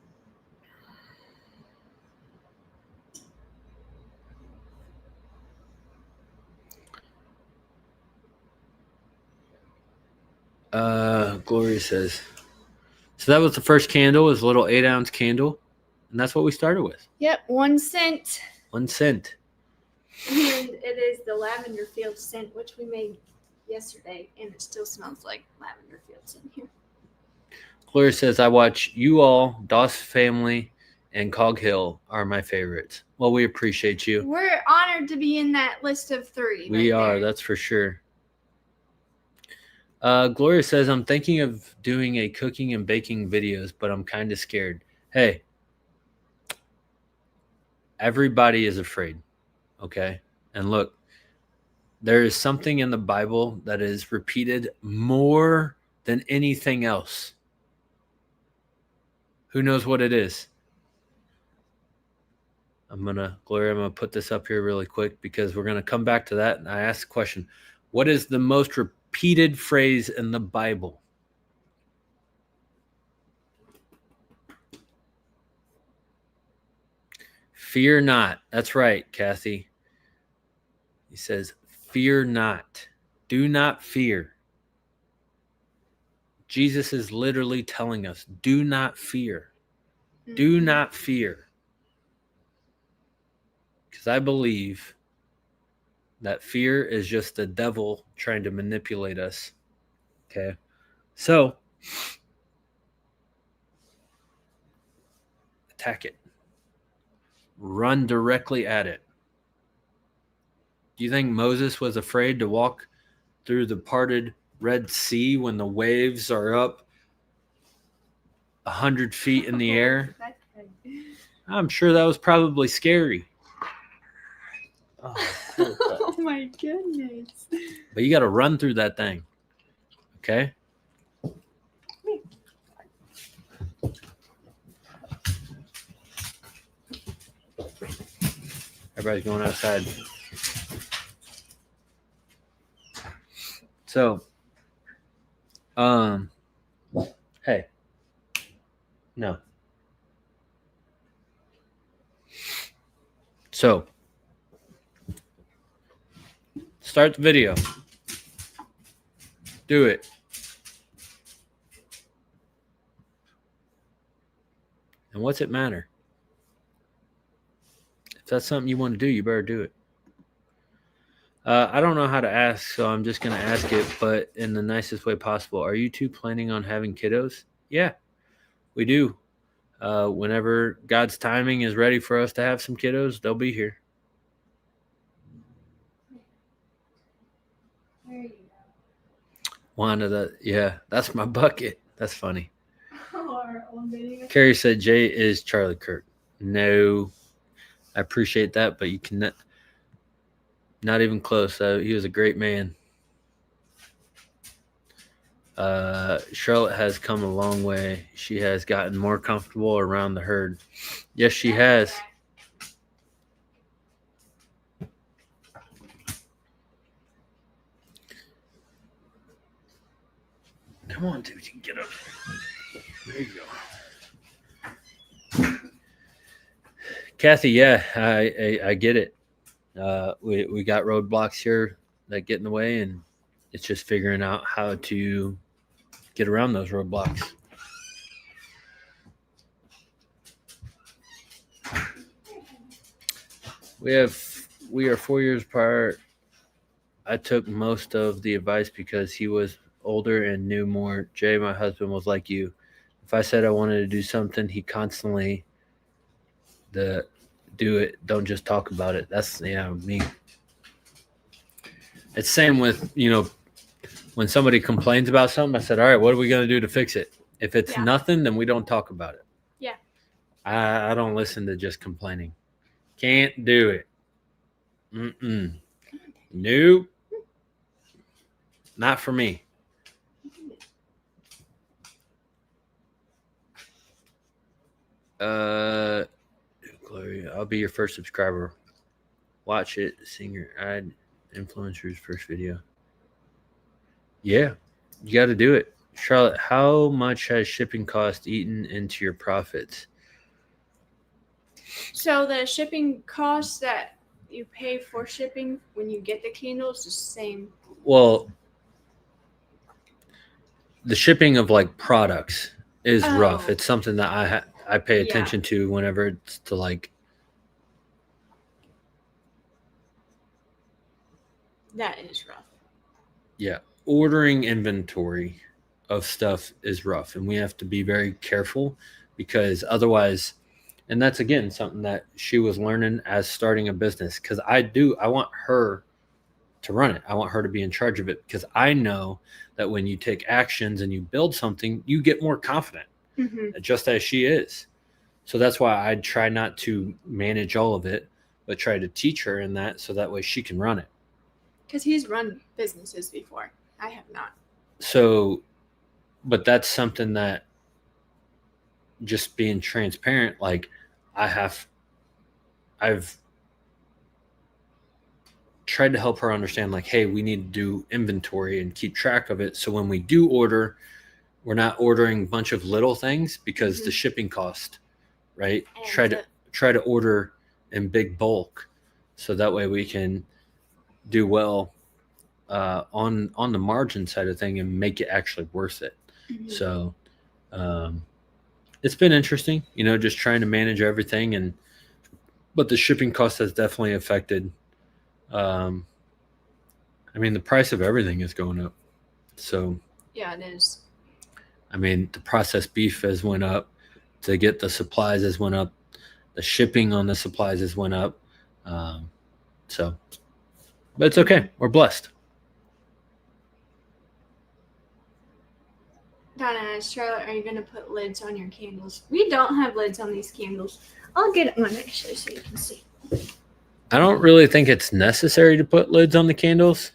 Gloria says. So that was the first candle. It was a little 8-ounce candle, and that's what we started with. Yep, 1 cent. 1 cent. And it is the lavender field scent, which we made yesterday, and it still smells like lavender fields in here. Gloria says, I watch you all, Doss Family, and Cog Hill are my favorites. Well, we appreciate you. We're honored to be in that list of 3. We right are, there. that's for sure. Gloria says, I'm thinking of doing a cooking and baking videos, but I'm kind of scared. Hey, everybody is afraid, okay? And look, there is something in the Bible that is repeated more than anything else. Who knows what it is? Gloria, I'm going to put this up here really quick because we're going to come back to that. And I asked the question, what is the most repeated phrase in the Bible? Fear not. That's right, Kathy. He says, fear not. Do not fear. Jesus is literally telling us, do not fear. Do not fear. Because I believe that fear is just the devil trying to manipulate us. Okay? So, attack it. Run directly at it. Do you think Moses was afraid to walk through the parted Red Sea when the waves are up 100 feet in the air? I'm sure that was probably scary. Oh my goodness. But you got to run through that thing. Okay? Everybody's going outside. So, hey. No. So, start the video. Do it. And what's it matter? If that's something you want to do, you better do it. I don't know how to ask, so I'm just going to ask it, but in the nicest way possible. Are you two planning on having kiddos? Yeah, we do. Whenever God's timing is ready for us to have some kiddos, they'll be here. There you go. Wanda, yeah, that's my bucket. That's funny. Our own video. Carrie said Jay is Charlie Kirk. No, I appreciate that, but you cannot. Not even close. He was a great man. Charlotte has come a long way. She has gotten more comfortable around the herd. Yes, she has. Come on, dude, you can get up. There you go. Kathy, yeah, I get it. We got roadblocks here that get in the way, and it's just figuring out how to get around those roadblocks. We are 4 years apart. I took most of the advice because he was older and knew more. Jay, my husband, was like you. If I said I wanted to do something, he constantly do it. Don't just talk about it. That's me. It's same with, when somebody complains about something, I said, all right, what are we going to do to fix it? If it's nothing, then we don't talk about it. Yeah. I don't listen to just complaining. Can't do it. Nope. Not for me. Gloria, I'll be your first subscriber. Watch it. Singer, ad influencer's first video. Yeah, you got to do it. Charlotte, how much has shipping cost eaten into your profits? So the shipping cost that you pay for shipping when you get the candles is the same. Well, the shipping of like products is rough. Oh. It's something that I pay Yeah. attention to whenever it's to like That is rough. ordering inventory of stuff is rough, and we have to be very careful because otherwise, and that's again something that she was learning as starting a business, because I want her to run it. I want her to be in charge of it because I know that when you take actions and you build something, you get more confident, just as she is. So that's why I try not to manage all of it, but try to teach her in that so that way she can run it. Because he's run businesses before. I have not. So, but that's something that just being transparent, like I've tried to help her understand, like, hey, we need to do inventory and keep track of it. So when we do order, we're not ordering a bunch of little things because the shipping cost, right? And Try to order in big bulk, so that way we can do well on the margin side of thing and make it actually worth it. So it's been interesting, just trying to manage everything, but the shipping cost has definitely affected. I mean, the price of everything is going up. So yeah, it is. I mean, the processed beef has went up. To get the supplies has went up. The shipping on the supplies has went up. So, but it's okay. We're blessed. Donna asked Charlotte, are you going to put lids on your candles? We don't have lids on these candles. I'll get one actually so you can see. I don't really think it's necessary to put lids on the candles.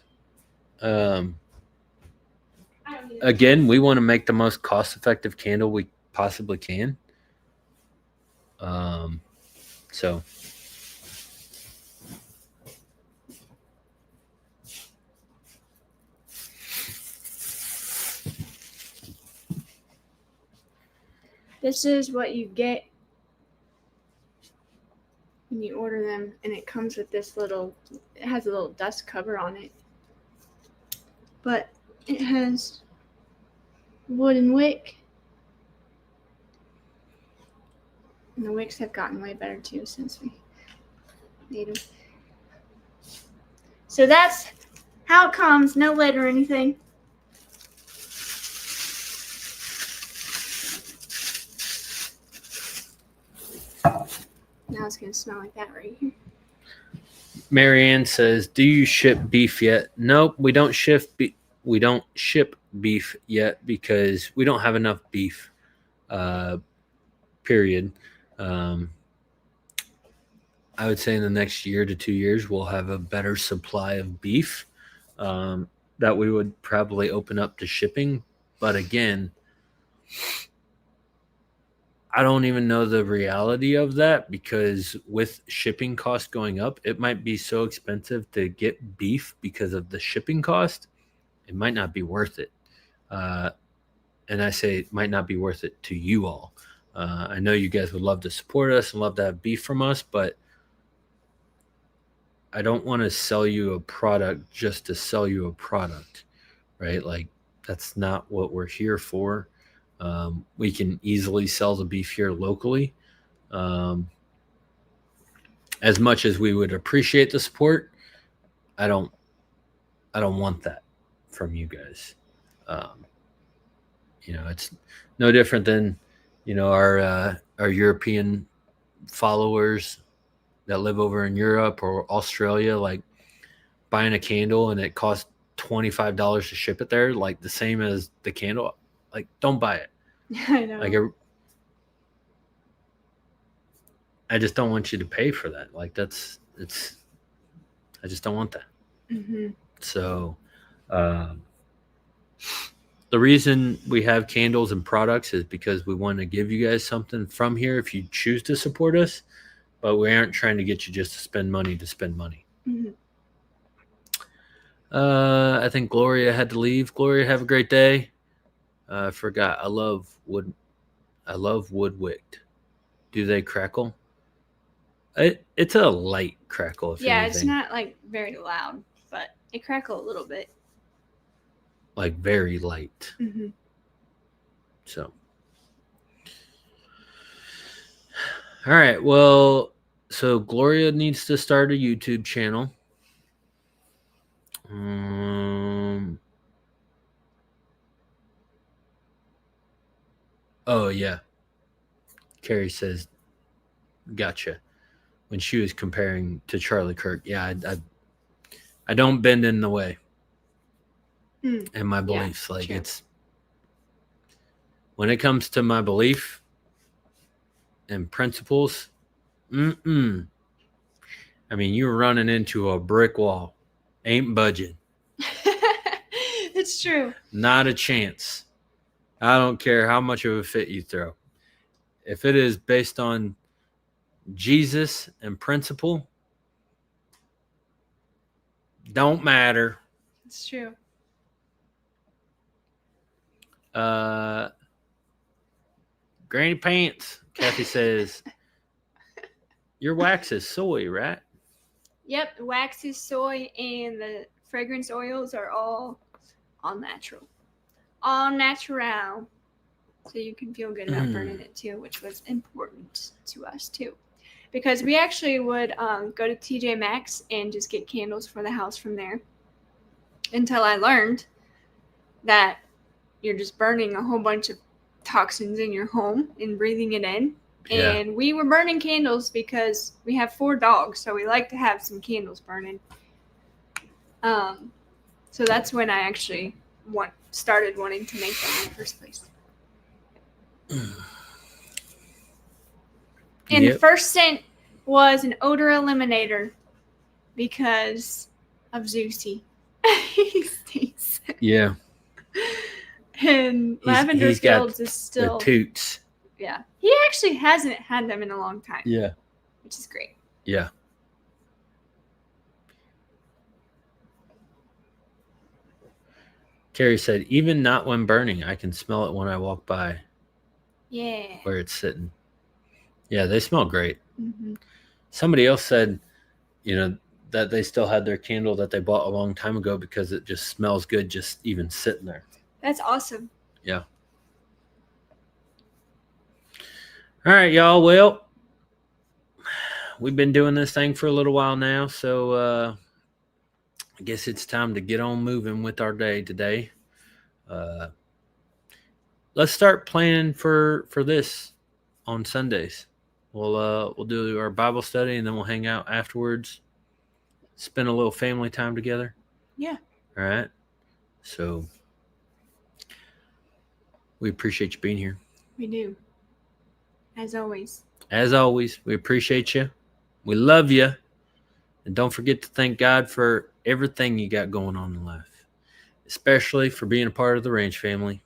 Again, we want to make the most cost-effective candle we possibly can. So this is what you get when you order them, and it comes with this little, it has a little dust cover on it, but it has wooden wick, and the wicks have gotten way better too since we made them. So that's how it comes, no lid or anything. Now it's gonna smell like that right here. Marianne says, "Do you ship beef yet?" Nope, we don't ship. We don't ship beef yet because we don't have enough beef. Period. I would say in the next year to 2 years, we'll have a better supply of beef that we would probably open up to shipping. But again, I don't even know the reality of that, because with shipping costs going up, it might be so expensive to get beef because of the shipping cost. It might not be worth it. And I say it might not be worth it to you all. I know you guys would love to support us and love to have beef from us, but I don't want to sell you a product just to sell you a product, right? Like, that's not what we're here for. We can easily sell the beef here locally. As much as we would appreciate the support, I don't want that from you guys. It's no different than, our European followers that live over in Europe or Australia, like buying a candle and it costs $25 to ship it there, like the same as the candle. Like, don't buy it. I know. Like, I just don't want you to pay for that. Like, I just don't want that. So, the reason we have candles and products is because we want to give you guys something from here if you choose to support us, but we aren't trying to get you just to spend money to spend money. I think Gloria had to leave. Gloria, have a great day. I forgot. I love wood wicked. Do they crackle? It's a light crackle. If anything. It's not like very loud, but it crackle a little bit. Like very light. So, all right. Well, so Gloria needs to start a YouTube channel. Oh yeah. Carrie says, "Gotcha." When she was comparing to Charlie Kirk, yeah, I don't bend in the way, and my beliefs. Like true. it's when it comes to my belief and principles. I mean, you're running into a brick wall. Ain't budging. It's true. Not a chance. I don't care how much of a fit you throw. If it is based on Jesus and principle, don't matter. It's true. Granny Pants, Kathy says, your wax is soy, right? Yep, the wax is soy and the fragrance oils are all natural. All natural. So you can feel good about burning it too, which was important to us too. Because we actually would go to TJ Maxx and just get candles for the house from there. Until I learned that you're just burning a whole bunch of toxins in your home and breathing it in. Yeah. And we were burning candles because we have 4 dogs, so we like to have some candles burning. So that's when I actually started wanting to make them in the first place. And the first scent was an odor eliminator because of Zeusy. He stinks. Yeah. And Lavender he's got Fields is still the toots. Yeah. He actually hasn't had them in a long time. Yeah. Which is great. Yeah. Carrie said, even not when burning, I can smell it when I walk by. Yeah. Where it's sitting. Yeah, they smell great. Mm-hmm. Somebody else said, that they still had their candle that they bought a long time ago because it just smells good just even sitting there. That's awesome. Yeah. All right, y'all. Well, we've been doing this thing for a little while now, so I guess it's time to get on moving with our day today. Let's start planning for this on Sundays. We'll do our Bible study and then we'll hang out afterwards. Spend a little family time together. Yeah. All right. So we appreciate you being here. We do. As always. As always, we appreciate you. We love you. And don't forget to thank God for everything you got going on in life, especially for being a part of the Ranch family.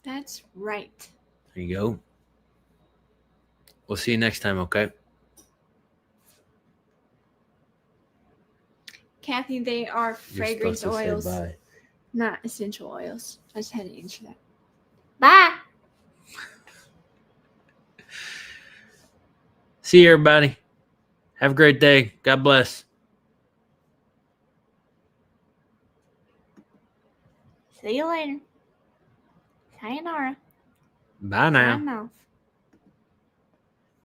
That's right. There you go. We'll see you next time, okay? Kathy, they are fragrance oils, bye. not essential oils. I just had to answer that. Bye. See you, everybody. Have a great day. God bless. See you later. Sayonara. Bye now. Sign off.